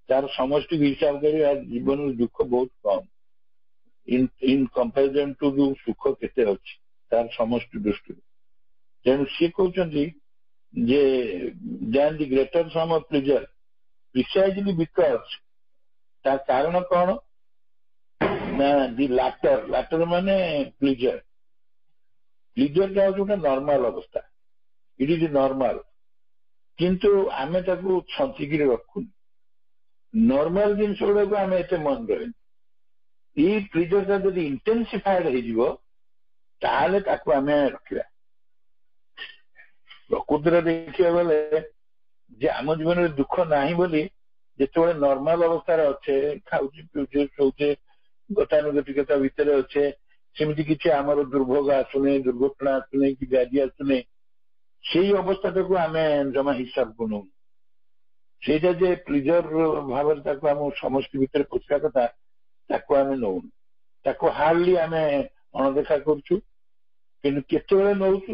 ତାର ସମଷ୍ଟିକୁ ହିସାବ କରିବା, ଜୀବନର ଦୁଃଖ ବହୁତ କମ ଇନ୍ କମ୍ପାରିଜନ ଟୁ ଯୋଉ ସୁଖ କେତେ ଅଛି ତାର ସମଷ୍ଟି ଦୃଷ୍ଟିରୁ। ତେଣୁ ସିଏ କହୁଛନ୍ତି ଯେ then the greater sum of pleasure precisely because, ତା କାରଣ କଣ ନା ଦି ଲାଟର ମାନେ ପ୍ଲିଜର। ପ୍ଲିଜରଟା ହଉଛି ଗୋଟେ ନର୍ମାଲ ଅବସ୍ଥା, ଇଟ୍ ଇଜ ନର୍ମାଲ, କିନ୍ତୁ ଆମେ ତାକୁ ଛଞ୍ଚିକିରି ରଖୁନି। ନର୍ମାଲ ଜିନିଷ ଗୁଡାକୁ ଆମେ ଏତେ ମନେ ରହେନି। ଏଇ ପ୍ଲିଜରଟା ଯଦି ଇଣ୍ଟେନ୍ସିଫାଏଡ ହେଇଯିବ ତାହେଲେ ତାକୁ ଆମେ ରଖିବା। ପ୍ରକୃତିରେ ଦେଖିବାକୁ ଗଲେ ଯେ ଆମ ଜୀବନରେ ଦୁଃଖ ନାହିଁ ବୋଲି ଯେତେବେଳେ ନର୍ମାଲ ଅବସ୍ଥାରେ ଅଛେ, ଖାଉଛେ ପିଉଛେ ଶୋଉଛେ, ଗତାନୁଗତିକତା ଭିତରେ ଅଛେ, ସେମିତି କିଛି ଆମର ଦୁର୍ଭୋଗ ଆସୁନି, ଦୁର୍ଘଟଣା ଆସୁନି, କି ବ୍ୟାଧି ଆସୁନି, ସେଇ ଅବସ୍ଥାଟାକୁ ଆମେ ଜମା ହିସାବକୁ ନଉ। ସେଇଟା ଯେ ପ୍ଲିଜର ଭାବରେ ତାକୁ ଆମ ସମସ୍ତ ଭିତରେ ପୋଷିବା କଥା, ତାକୁ ଆମେ ନଉନୁ, ତାକୁ ହାର୍ଡଲି ଆମେ ଅଣଦେଖା କରୁଛୁ। କିନ୍ତୁ କେତେବେଳେ ନଉଛୁ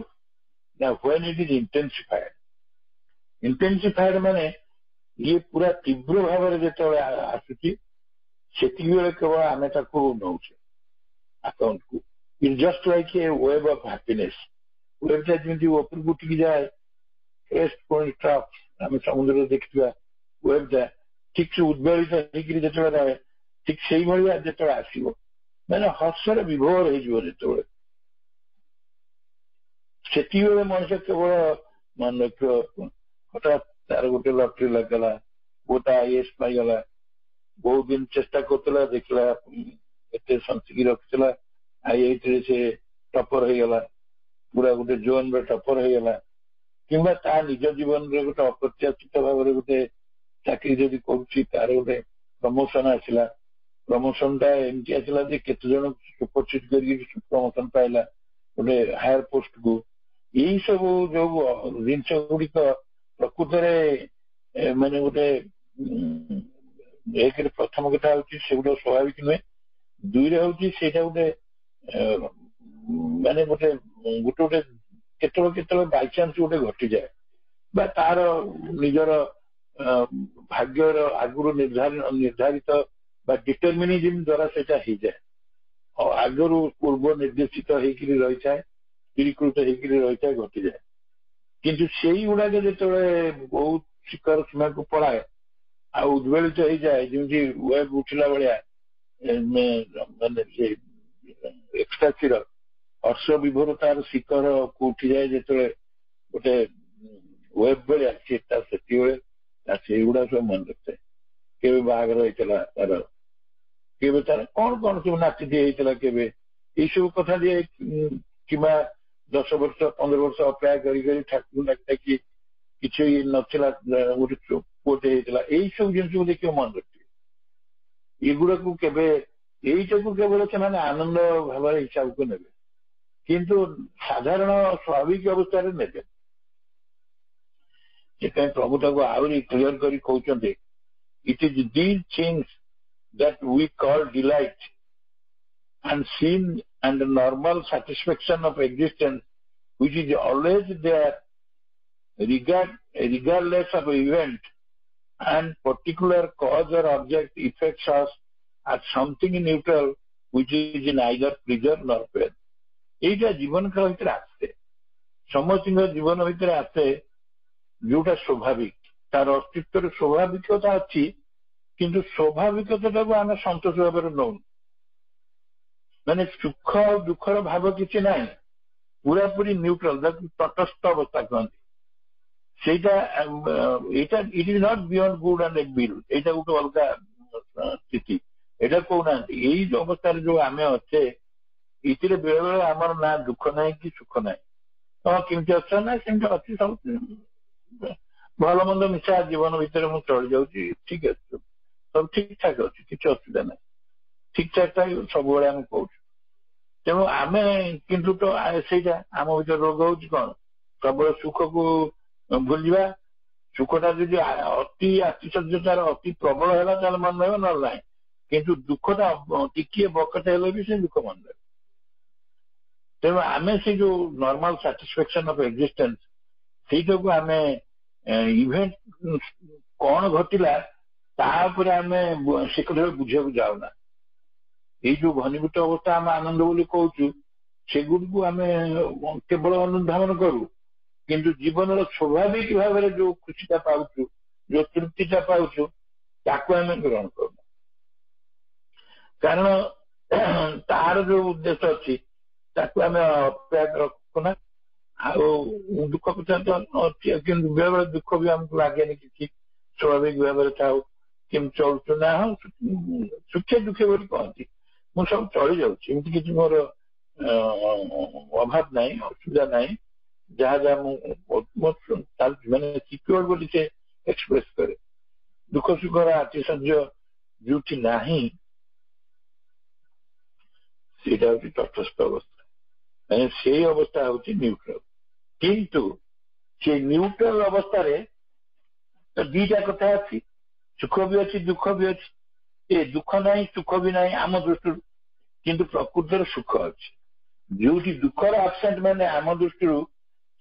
ନା when it is intensified। ଇଣ୍ଟେନ୍ସିଫାଏଡ ମାନେ ଇଏ ପୁରା ତୀବ୍ର ଭାବରେ ଯେତେବେଳେ ଆସୁଛି, ସେତିକି ବେଳେ କେବଳ ଆମେ ତାକୁ ନଉଛେ ଆକାଉଣ୍ଟକୁ। It just like a wave of happiness. ୱେଭ୍ଟା ଯେମିତି ଉପରକୁ ଉଠିକି ଯାଏ, ଆମେ ସମୁଦ୍ରରେ ଦେଖିଥିବା ୱେଭ୍ଟା ଠିକ ସେ ଉଦ୍ବେଳିତ ହେଇକିରି ଯେତେବେଳେ ରହେ, ଠିକ ସେଇଭଳିଆ ଯେତେବେଳେ ଆସିବ, ମାନେ ହର୍ଷରେ ବିଭୋର ହେଇଯିବ ଯେତେବେଳେ, ସେତିକିବେଳେ ମଣିଷ କେବଳ ମନେ ରଖିବ ହଠାତ୍ ତାର ଗୋଟେ ଲଟେରୀ ଲାଗିଗଲା, ପୁଅଟା IAS ପାଇଗଲା, ବହୁତ ଦିନ ଚେଷ୍ଟା କରୁଥିଲା, ଦେଖିଲା ଏତେ ସଞ୍ଚିକି ରଖିଥିଲା, IIT ରେ ସେ ଟପର ହେଇଗଲା, ପୁରା ଗୋଟେ ଜୋନର ଟପର ହେଇଗଲା। କିମ୍ବା ତା ନିଜ ଜୀବନରେ ଗୋଟେ ଅପ୍ରତ୍ୟାଶିତ ଭାବରେ ଗୋଟେ ଚାକିରି ଯଦି କରୁଛି, ତାର ଗୋଟେ ପ୍ରମୋସନ ଆସିଲା, ପ୍ରମୋସନଟା ଏମିତି ଆସିଲା ଯେ କେତେ ଜଣ ସୁପରସିଡ୍ କରିକି ପ୍ରମୋସନ ପାଇଲା ଗୋଟେ ହାୟର ପୋଷ୍ଟକୁ। ଏଇ ସବୁ ଯୋଉ ଜିନିଷ ଗୁଡିକ ପ୍ରକୃତରେ ମାନେ ଗୋଟେ ଏକରେ ପ୍ରଥମ କଥା ହଉଛି ସେଗୁଡା ସ୍ୱାଭାବିକ ନୁହେଁ, ଦୁଇରେ ହଉଛି ସେଇଟା ଗୋଟେ ମାନେ ଗୋଟେ କେତେବେଳେ ବାଇଚାନ୍ସ ଗୋଟେ ଘଟିଯାଏ, ବା ତାର ନିଜର ଭାଗ୍ୟର ଆଗରୁ ନିର୍ଦ୍ଧାରିତ ବା ଡିଟରମିନିଜିମ ଦ୍ୱାରା ସେଇଟା ହେଇଯାଏ, ଆଗରୁ ପୂର୍ବ ନିର୍ଦ୍ଦେଶିତ ହେଇକିରି ରହିଥାଏ, ସ୍ଥିରୀକୃତ ହେଇକିରି ରହିଥାଏ, ଘଟିଯାଏ। କିନ୍ତୁ ସେଇଗୁଡାକ ଯେତେବେଳେ ବହୁତ ଶିଖର ସୀମାକୁ ପଳାଏ ଆଉ ଉଦ୍ବେଳିତ ହେଇଯାଏ, ଯେମିତି ୱେଭ୍ ଉଠିଲା ଭଳିଆ, ମାନେ ସେ ଏକ୍ସଟାସିର ହର୍ଷ ବିଭୋର ତାର ଶିଖରକୁ ଉଠିଯାଏ ଯେତେବେଳେ ଗୋଟେ ୱେଭ୍ ଭଳିଆ, ତା ସେତିକିବେଳେ ସେଇଗୁଡା ସବୁ ମନେ ରଖିଥାଏ। କେବେ ବାହାଘର ହେଇଥିଲା ତାର, କେବେ ତାର କଣ କଣ ସବୁ ନାଚିଟି ହେଇଥିଲା, କେବେ ଏଇସବୁ କଥା ଯେ କିମ୍ବା 10 ବର୍ଷ 15 ବର୍ଷ ଅପେକ୍ଷା କରି ଠାକୁର ଡାକି କିଛି ନଥିଲା, ଗୋଟେ ପୁଅଟେ ହେଇଥିଲା, ଏଇ ସବୁ ଜିନିଷକୁ ଦେଖିବ ମନେ ରଖିବେ। ଏଗୁଡାକୁ କେବେ ଏଇଟାକୁ କେବଳ ସେମାନେ ଆନନ୍ଦ ଭାବରେ ହିସାବକୁ ନେବେ, କିନ୍ତୁ ସାଧାରଣ ସ୍ୱାଭାବିକ ଅବସ୍ଥାରେ ନେବେ। ସେଥିପାଇଁ ପ୍ରଭୁ ତାକୁ ଆହୁରି କ୍ଲିୟର କରି କହୁଛନ୍ତି, ଇଟ୍ is these things that we call delight and sin and the normal satisfaction of existence, which is always there regardless of event and particular cause or object affects us as something neutral which is neither pleasure nor pain। এইটা ଜୀବନ କାଳ ଭିତରେ ଆସେ, ସମସ୍ତଙ୍କ ଜୀବନ ଭିତରେ ଆସେ, ଯୋଉଟା ସ୍ୱାଭାବିକ, ତାର ଅସ୍ତିତ୍ୱରେ ସ୍ୱାଭାବିକତା ଅଛି, କିନ୍ତୁ ସ୍ୱାଭାବିକତାଟାକୁ ଆମେ ସନ୍ତୋଷ ଭାବରେ ନଉନୁ। ମାନେ ସୁଖ ଆଉ ଦୁଃଖର ଭାବ କିଛି ନାହିଁ, ପୁରାପୁରି ନ୍ୟୁଟ୍ରାଲ, ତଟସ୍ଥ ଅବସ୍ଥା କହନ୍ତି ସେଇଟା। ଏଇଟା ଇଟ୍ is not beyond good and evil, ଏଇଟା ଗୋଟେ ଅଲଗା ସ୍ଥିତି, ଏଇଟା କହୁନାହାନ୍ତି। ଏଇ ଯୋଉ ଅବସ୍ଥାରେ ଯୋଉ ଆମେ ଅଛେ ଏଥିରେ ବେଳେ ବେଳେ ଆମର ନା ଦୁଃଖ ନାହିଁ କି ସୁଖ ନାହିଁ। ହଁ କେମିତି ଅଛ ନା ସେମିତି ଅଛି, ସବୁ ଭଲ ମନ୍ଦ ମିଶା ଜୀବନ ଭିତରେ ମୁଁ ଚଳି ଯାଉଛି, ଠିକ ଅଛି, ସବୁ ଠିକ ଠାକ ଅଛି, କିଛି ଅସୁବିଧା ନାହିଁ, ଠିକ ଠାକ ସବୁବେଳେ ଆମେ କହୁଛୁ। ତେଣୁ ଆମେ କିନ୍ତୁ ତ ସେଇଟା ଆମ ଭିତରେ ରୋଗ ହଉଛି କଣ, ସବୁବେଳେ ସୁଖକୁ ଭୁଲିବା। ସୁଖଟା ଯଦି ଅତି ଆତିଶଯ୍ୟତାର ଅତି ପ୍ରବଳ ହେଲା ତାହେଲେ ମନେ ରହିବ, ନହେଲେ ନାହିଁ। କିନ୍ତୁ ଦୁଃଖଟା ଟିକିଏ ବକଟ ହେଲେ ବି ସେ ଦୁଃଖ ମନେ ରହିବ। ତେଣୁ ଆମେ ସେ ଯୋଉ ନର୍ମାଲ ସାଟିସ୍ଫାକ୍ସନ ଅଫ ଏକ୍ଜିଷ୍ଟେନ୍ସ ସେଇଟାକୁ ଆମେ ଇଭେଣ୍ଟ କଣ ଘଟିଲା ତା ଉପରେ ଆମେ ସେ କଥା ବୁଝିବାକୁ ଯାଉନା। ଏଇ ଯୋଉ ଘନୀଭୂତ ଅବସ୍ଥା ଆମେ ଆନନ୍ଦ ବୋଲି କହୁଛୁ ସେଗୁଡ଼ିକୁ ଆମେ କେବଳ ଅନୁଧାବନ କରୁ, କିନ୍ତୁ ଜୀବନର ସ୍ୱାଭାବିକ ଭାବରେ ଯୋଉ ଖୁସିଟା ପାଉଛୁ, ଯୋଉ ତୃପ୍ତିଟା ପାଉଛୁ ତାକୁ ଆମେ ଗ୍ରହଣ କରୁନା। କାରଣ ତାର ଯୋଉ ଉଦ୍ଦେଶ୍ୟ ଅଛି ତାକୁ ଆମେ ଅପେକ୍ଷା ରଖୁନା। ଆଉ ଦୁଃଖ କଥା ତ ଅଛି, କିନ୍ତୁ ବେଳେବେଳେ ଦୁଃଖ ବି ଆମକୁ ଲାଗେନି କିଛି, ସ୍ୱାଭାବିକ ଭାବରେ ଥାଉ, କେମିତି ଚଳୁଛୁ ନା, ହଁ ସୁଖେ ଦୁଃଖେ ବୋଲି କହନ୍ତି, ମୁଁ ସବୁ ଚଳି ଯାଉଛି, ଏମିତି କିଛି ମୋର ଅଭାବ ନାହିଁ, ଅସୁବିଧା ନାହିଁ। ଯାହା ଯାହା ମୁଁ ମାନେ ସିକ୍ୟୁର ବୋଲି ସେ ଏକ୍ସପ୍ରେସ କରେ। ଦୁଃଖ ସୁଖର ଆତିଶଯ୍ୟ ଯୋଉଠି ନାହିଁ ସେଇଟା ହଉଛି ତଟସ୍ଥ ଅବସ୍ଥା, ମାନେ ସେଇ ଅବସ୍ଥା ହଉଛି ନ୍ୟୁଟ୍ରାଲ। କିନ୍ତୁ ସେ ନ୍ୟୁଟ୍ରାଲ ଅବସ୍ଥାରେ ଦିଟା କଥା ଅଛି, ସୁଖ ବି ଅଛି ଦୁଃଖ ବି ଅଛି। ଏ ଦୁଃଖ ନାହିଁ ସୁଖ ବି ନାହିଁ ଆମ ଦୃଷ୍ଟିରୁ, କିନ୍ତୁ ପ୍ରକୃତରେ ସୁଖ ଅଛି। ଯୋଉଠି ଦୁଃଖର ଆବସେଣ୍ଟ ମାନେ ଆମ ଦୃଷ୍ଟିରୁ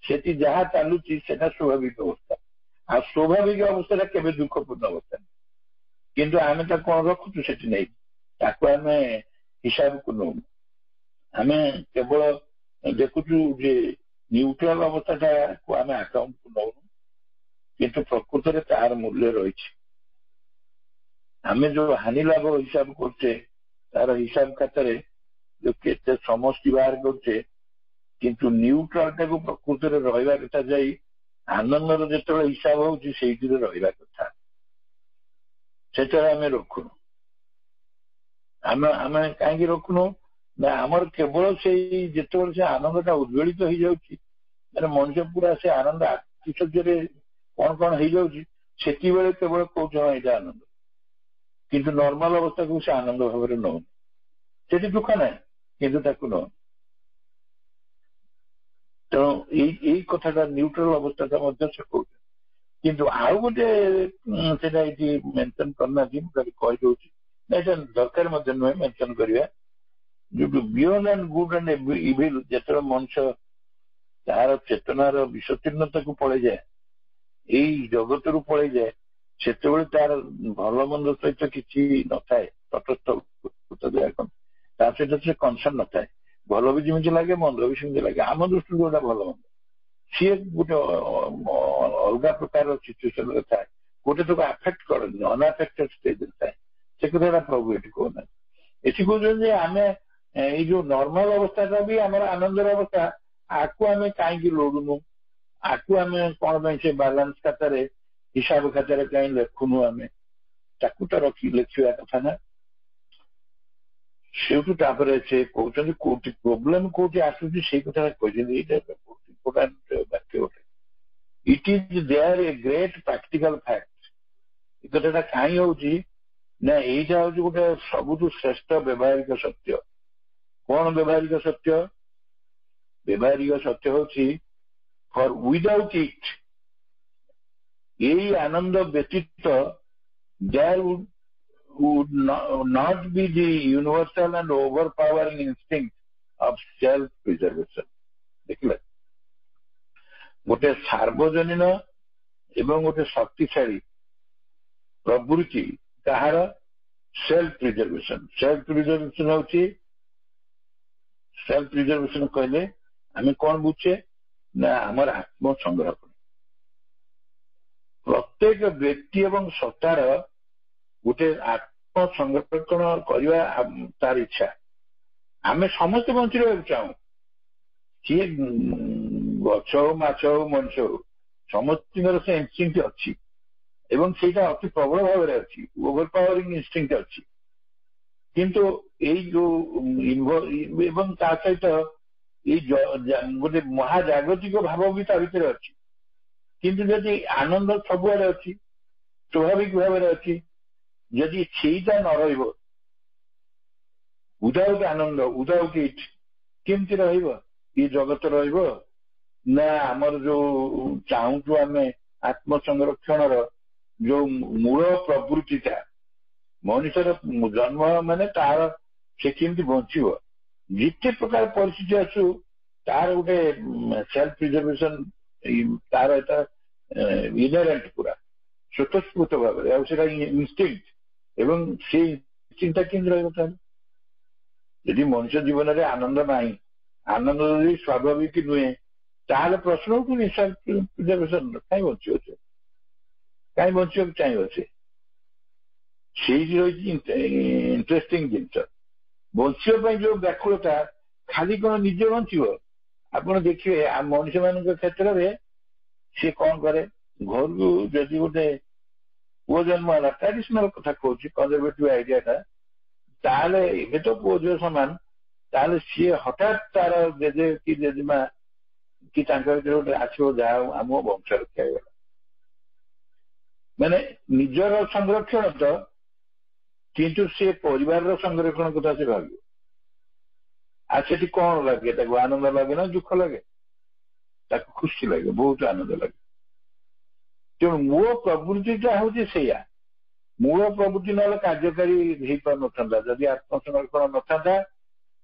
ସେଠି ଯାହା ଚାଲୁଛି ସେଟା ସ୍ୱାଭାବିକ ଅବସ୍ଥା, ଆଉ ସ୍ୱାଭାବିକ ଅବସ୍ଥାଟା କେବେ ଦୁଃଖପୂର୍ଣ୍ଣ ଅବସ୍ଥା ନାହିଁ। କିନ୍ତୁ ଆମେ ତାକୁ କଣ ରଖୁଛୁ ସେଠି ନେଇ, ତାକୁ ଆମେ ହିସାବକୁ ନଉନୁ। ଆମେ କେବଳ ଦେଖୁଛୁ ଯେ ନ୍ୟୁଟ୍ରାଲ ଅବସ୍ଥାଟାକୁ ଆମେ ଆକାଉଣ୍ଟକୁ ନଉନୁ, କିନ୍ତୁ ପ୍ରକୃତରେ ତାର ମୂଲ୍ୟ ରହିଛି। ଆମେ ଯୋଉ ହାନି ଲାଭ ହିସାବ କରୁଛେ ତାର ହିସାବ ଖାତାରେ ଯୋଉ କେତେ ସମଷ୍ଟି ବାହାର କରୁଛେ, କିନ୍ତୁ ନ୍ୟୁଟ୍ରାଲଟାକୁ ପ୍ରକୃତରେ ରହିବା କଥା ଯାଇ ଆନନ୍ଦର ଯେତେବେଳେ ହିସାବ ହଉଛି ସେଇଥିରେ ରହିବା କଥା, ସେଠାରେ ଆମେ ରଖୁନୁ। ଆମେ କାହିଁକି ରଖୁନୁ ନା ଆମର କେବଳ ସେଇ ଯେତେବେଳେ ସେ ଆନନ୍ଦଟା ଉଦ୍ବେଳିତ ହେଇଯାଉଛି, ମାନେ ମଣିଷ ପୁରା ସେ ଆନନ୍ଦ ଆତିଶଯ୍ୟରେ କଣ କଣ ହେଇଯାଉଛି, ସେତିକିବେଳେ କେବଳ କହୁଛ ଏଇଟା ଆନନ୍ଦ, କିନ୍ତୁ ନର୍ମାଲ ଅବସ୍ଥାକୁ ସେ ଆନନ୍ଦ ଭାବରେ ନଉନି। ସେଠି ଦୁଃଖ ନାହିଁ କିନ୍ତୁ ତାକୁ ନଉନି। ତେଣୁ ଏଇ କଥାଟା ନ୍ୟୁଟ୍ରାଲ ଅବସ୍ଥାଟା ମଧ୍ୟ ସେ କହୁଛି। କିନ୍ତୁ ଆଉ ଗୋଟେ ସେଟା ଏଠି ମେନସନ କରିନାହାନ୍ତି, ମୁଁ ଖାଲି କହିଦଉଛି, ଏଇଟା ଦରକାର ମଧ୍ୟ ନୁହେଁ ମେନସନ କରିବା। ଯୋଉଠୁ beyond and good and evil ଯେତେବେଳେ ମଣିଷ ତାର ଚେତନାର ବିଷତୀର୍ଣ୍ଣତାକୁ ପଳେଇଯାଏ, ଏଇ ଜଗତରୁ ପଳେଇଯାଏ, ସେତେବେଳେ ତାର ଭଲ ମନ୍ଦ ସହିତ କିଛି ନଥାଏ, ତଟସ୍ଥ ତା ସହିତ ସେ କନସର୍ନ ନଥାଏ। ଭଲ ବି ଯେମିତି ଲାଗେ ମନ୍ଦ ବି ସେମିତି ଲାଗେ, ଆମ ଦୃଷ୍ଟିରୁ ଯୋଉଟା ଭଲ ମନ୍ଦ ସିଏ ଗୋଟେ ଅଲଗା ପ୍ରକାର ସିଚୁଏସନରେ ଥାଏ, ଗୋଟେ ତାକୁ ଆଫେକ୍ଟ କରେନି, ଅନଆଫେକ୍ଟେଡ ଷ୍ଟେଜରେ ଥାଏ। ସେ କଥାଟା ପ୍ରଭୁ ଏଠି କହୁନାହାନ୍ତି। ଏଠି କହୁଛନ୍ତି ଯେ ଆମେ ଏଇ ଯୋଉ ନର୍ମାଲ ଅବସ୍ଥାଟା ବି ଆମର ଆନନ୍ଦର ଅବସ୍ଥା, ଆକୁ ଆମେ କାହିଁକି ଲୋଡୁନୁ, ଆକୁ ଆମେ କଣ ପାଇଁ ସେ ବାଲାନ୍ସ ଖାତାରେ ହିସାବ ଖାତାରେ କାହିଁ ଲେଖୁନୁ, ଆମେ ତାକୁ ତ ଲେଖିବା କଥା ନା। ସେଇଠୁ ତାପରେ ସେ କହୁଛନ୍ତି କୋଉଠି ପ୍ରୋବ୍ଲେମ କୋଉଠି ଆସୁଛି ସେଇ କଥା କହିଛନ୍ତି। ଏଇଟା ଇମ୍ପୋର୍ଟାଣ୍ଟ ବାକ୍ୟ ଗୋଟେ, it is there a great practical fact. ଏ କଥାଟା କାହିଁ ହଉଛି ନା ଏଇଟା ହଉଛି ଗୋଟେ ସବୁଠୁ ଶ୍ରେଷ୍ଠ ବ୍ୟବହାରିକ ସତ୍ୟ। କଣ ବ୍ୟବହାରିକ ସତ୍ୟ? ବ୍ୟବହାରିକ ସତ୍ୟ ହଉଛି ଫର ୱିଦାଉଟ୍ ଇଟ୍, ଏଇ ଆନନ୍ଦ ବ୍ୟତୀତ there would not be the universal and overpowering instinct of self-preservation. ଦେଖିଲେ, ଗୋଟେ ସାର୍ବଜନୀନ ଏବଂ ଗୋଟେ ଶକ୍ତିଶାଳୀ ପ୍ରବୃତ୍ତି କାହାର? Self preservation. ସେଲ୍ଫ ପ୍ରିଜର୍ଭେସନ ହଉଛି, ସେଲ୍ଫ ପ୍ରିଜର୍ଭେସନ କହିଲେ ଆମେ କଣ ବୁଝେ ନା ଆମର ଆତ୍ମ ସଂରକ୍ଷଣ। ପ୍ରତ୍ୟେକ ବ୍ୟକ୍ତି ଏବଂ ସତ୍ତାର ଗୋଟେ ଆତ୍ମ ସଂରକ୍ଷଣ କରିବା ତାର ଇଚ୍ଛା। ଆମେ ସମସ୍ତେ ବଞ୍ଚି ରହିବାକୁ ଚାହୁଁ। ସିଏ ଗଛ ହଉ, ମାଛ ହଉ, ମଣିଷ ହଉ, ସମସ୍ତଙ୍କର ସେ ଇନଷ୍ଟିଙ୍କ୍ଟ ଅଛି ଏବଂ ସେଇଟା ଅତି ପ୍ରବଳ ଭାବରେ ଅଛି, ଓଭର ପାୱାରିଂ ଇନଷ୍ଟିଙ୍କ୍ଟ ଅଛି। କିନ୍ତୁ ଏଇ ଯୋଉ ଏବଂ ତା ସହିତ ଏଇ ଗୋଟେ ମହାଜାଗତିକ ଭାବ ବି ତା ଭିତରେ ଅଛି। କିନ୍ତୁ ଯଦି ଆନନ୍ଦ ସବୁଆଡେ ଅଛି, ସ୍ୱାଭାବିକ ଭାବରେ ଅଛି, ଯଦି ସେଇଟା ନ ରହିବ, ଉଦାଉଟ୍ ଆନନ୍ଦ, ଉଦାଉଟ୍ ଇଟ୍ କେମିତି ରହିବ ଏ ଜଗତ? ରହିବ ନା ଆମର ଯୋଉ ଚାହୁଁଛୁ ଆମେ ଆତ୍ମ ସଂରକ୍ଷଣର ଯୋଉ ମୂଳ ପ୍ରବୃତ୍ତିଟା, ମଣିଷର ଜନ୍ମ ମାନେ ତାର ସେ କେମିତି ବଞ୍ଚିବ, ଯେତେ ପ୍ରକାର ପରିସ୍ଥିତି ଆସୁ ତାର ଗୋଟେ ସେଲ୍ଫ ପ୍ରିଜର୍ଭେସନ, ତାର ଏଟା ଇନହେରେଣ୍ଟ, ପୁରା ସ୍ୱତଃସ୍ଫୂର୍ତ୍ତ ଭାବରେ, ଆଉ ସେଟା ଇନଷ୍ଟିଙ୍କ୍ଟ। ଏବଂ ସେଇ ଇନଷ୍ଟିଙ୍କ୍ଟଟା କେମିତି ରହିବ? ତାହେଲେ ଯଦି ମଣିଷ ଜୀବନରେ ଆନନ୍ଦ ନାହିଁ, ଆନନ୍ଦ ଯଦି ସ୍ୱାଭାବିକ ନୁହେଁ, ତାହେଲେ ପ୍ରଶ୍ନ ଉଠୁନି ସେଲ୍ଫ ପ୍ରିଜର୍ଭେସନ କାହିଁ ବଞ୍ଚିବ ସେ? କାହିଁ ବଞ୍ଚିବାକୁ ଚାହିଁବ ସେ? ସେଇଠି ରହିଛି ଇଣ୍ଟରେଷ୍ଟିଂ ଜିନିଷ। ବଞ୍ଚିବା ପାଇଁ ଯୋଉ ବ୍ୟାକୁଳତା, ଖାଲି କଣ ନିଜେ ବଞ୍ଚିବ? ଆପଣ ଦେଖିବେ ମଣିଷ ମାନଙ୍କ କ୍ଷେତ୍ରରେ ସେ କଣ କରେ, ଘରକୁ ଯଦି ଗୋଟେ ପୁଅ ଜନ୍ମ ହେଲା, ଟ୍ରାଡିସନାଲ କଥା କହୁଛି, କନଜରଭେଟିଭ ଆଇଡିଆଟା, ତାହେଲେ ଏବେ ତ ପୁଅ ଝିଅ ସମାନ, ତାହେଲେ ସିଏ ହଠାତ୍ ତାର ଜେଜେ କି ଜେଜେମା କି ତାଙ୍କ ଭିତରେ ଗୋଟେ ଆସିବ, ଯାହା ଆମ ବଂଶ ରକ୍ଷା ହେଇଗଲା। ମାନେ ନିଜର ସଂରକ୍ଷଣ ତ, କିନ୍ତୁ ସେ ପରିବାରର ସଂରକ୍ଷଣ କଥା ସେ ଭାବିବ। ଆଉ ସେଠି କଣ ଲାଗେ ତାକୁ? ଆନନ୍ଦ ଲାଗେ ନା ଦୁଃଖ ଲାଗେ? ତାକୁ ଖୁସି ଲାଗେ, ବହୁତ ଆନନ୍ଦ ଲାଗେ। ତେଣୁ ମୂଳ ପ୍ରବୃତ୍ତିଟା ହଉଛି ସେଇଆ। ମୂଳ ପ୍ରବୃତ୍ତି ନହେଲେ କାର୍ଯ୍ୟକାରୀ ହେଇପାରୁନଥାନ୍ତା ଯଦି ଆତ୍ମସଂରକ୍ଷଣ ନଥାନ୍ତା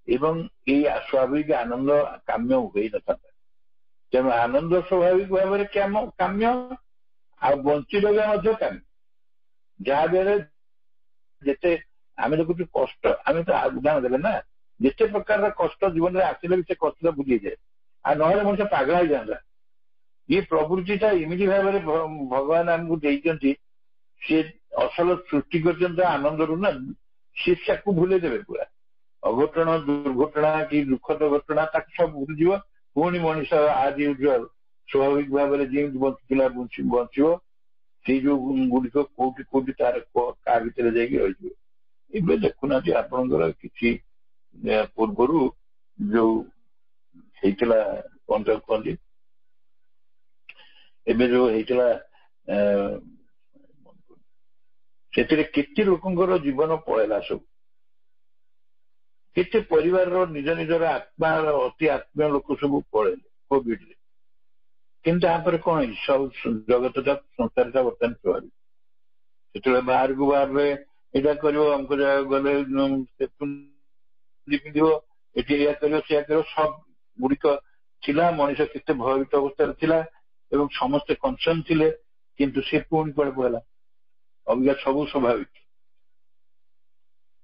ଏବଂ ଏଇ ସ୍ୱାଭାବିକ ଆନନ୍ଦ କାମ୍ୟ ହୋଇନଥାନ୍ତା। ତେଣୁ ଆନନ୍ଦ ସ୍ୱାଭାବିକ ଭାବରେ କାମ୍ୟ, ଆଉ ବଞ୍ଚିବା ମଧ୍ୟ କାମ୍ୟ। ଯାହା ଦ୍ୱାରା ଯେତେ ଆମେ ଦେଖୁଛୁ କଷ୍ଟ, ଆମେ ତ ଉଦାହରଣ ଦେଲେ ନା, ଯେତେ ପ୍ରକାରର କଷ୍ଟ ଜୀବନରେ ଆସିଲେ ବି ସେ କଷ୍ଟଟା ବୁଝିଯାଏ, ଆଉ ନହେଲେ ମଣିଷ ପାଗଳ ହେଇଯାଆନ୍ତା। ଏ ପ୍ରବୃତ୍ତିଟା ଏମିତି ଭାବରେ ଭଗବାନ ଆମକୁ ଦେଇଛନ୍ତି, ସିଏ ଅସଲ ସୃଷ୍ଟି କରିଛନ୍ତି ଆନନ୍ଦରୁ ନା, ସିଏ ତାକୁ ଭୁଲେଇ ଦେବେ ପୁରା। ଅଘଟଣ, ଦୁର୍ଘଟଣା କି ଦୁଃଖଦ ଘଟଣା ତାକୁ ସବୁ ଭୁଲିଯିବ। ପୁଣି ମଣିଷ ଆଜ ୟୁଜୁଆଲ ସ୍ୱାଭାବିକ ଭାବରେ ଯେମିତି ବଞ୍ଚୁଥିଲା ବଞ୍ଚିବ। ସେଇ ଯୋଉ ଗୁଡିକ କୋଉଠି କୋଉଠି ତାର କାହା ଭିତରେ ଯାଇକି ରହିଯିବ। ଏବେ ଦେଖୁନାହାନ୍ତି ଆପଣଙ୍କର କିଛି ପୂର୍ବରୁ ଯୋଉ ହେଇଥିଲା, କଣ ତାକୁ କୁହନ୍ତି, ଏବେ ଯୋଉ ହେଇଥିଲା, ସେଥିରେ କେତେ ଲୋକଙ୍କର ଜୀବନ ପଳେଇଲା ସବୁ। କେତେ ପରିବାରର ନିଜ ନିଜର ଆତ୍ମାର ଅତି ଆତ୍ମୀୟ ଲୋକ ସବୁ ପଳେଇଲେ କୋଭିଡରେ। କିନ୍ତୁ ତାପରେ କଣ ହେଇଛି, ସବୁ ଜଗତଟା, ସଂସାରଟା ବର୍ତ୍ତମାନ ସ୍ୱାଭାବିକ। ସେତେବେଳେ ବାହାରକୁ ବାହାରିଲେ ଏଇଟା କରିବ, ଅମୁକ ଜାଗାକୁ ଗଲେ ପିନ୍ଧିବ, ଏଠି ଏଇଆ କରିବ, ସେଇଆ କରିବ, ସବୁ ଗୁଡିକ ଥିଲା। ମଣିଷ କେତେ ଭୟଭୀତ ଅବସ୍ଥାରେ ଥିଲା ଏବଂ ସମସ୍ତେ କନସର୍ନ ଥିଲେ। କିନ୍ତୁ ସେ ପୁଣି କୁଆଡେ ପଳେଇଲା? ଅବିକା ସବୁ ସ୍ୱାଭାବିକ।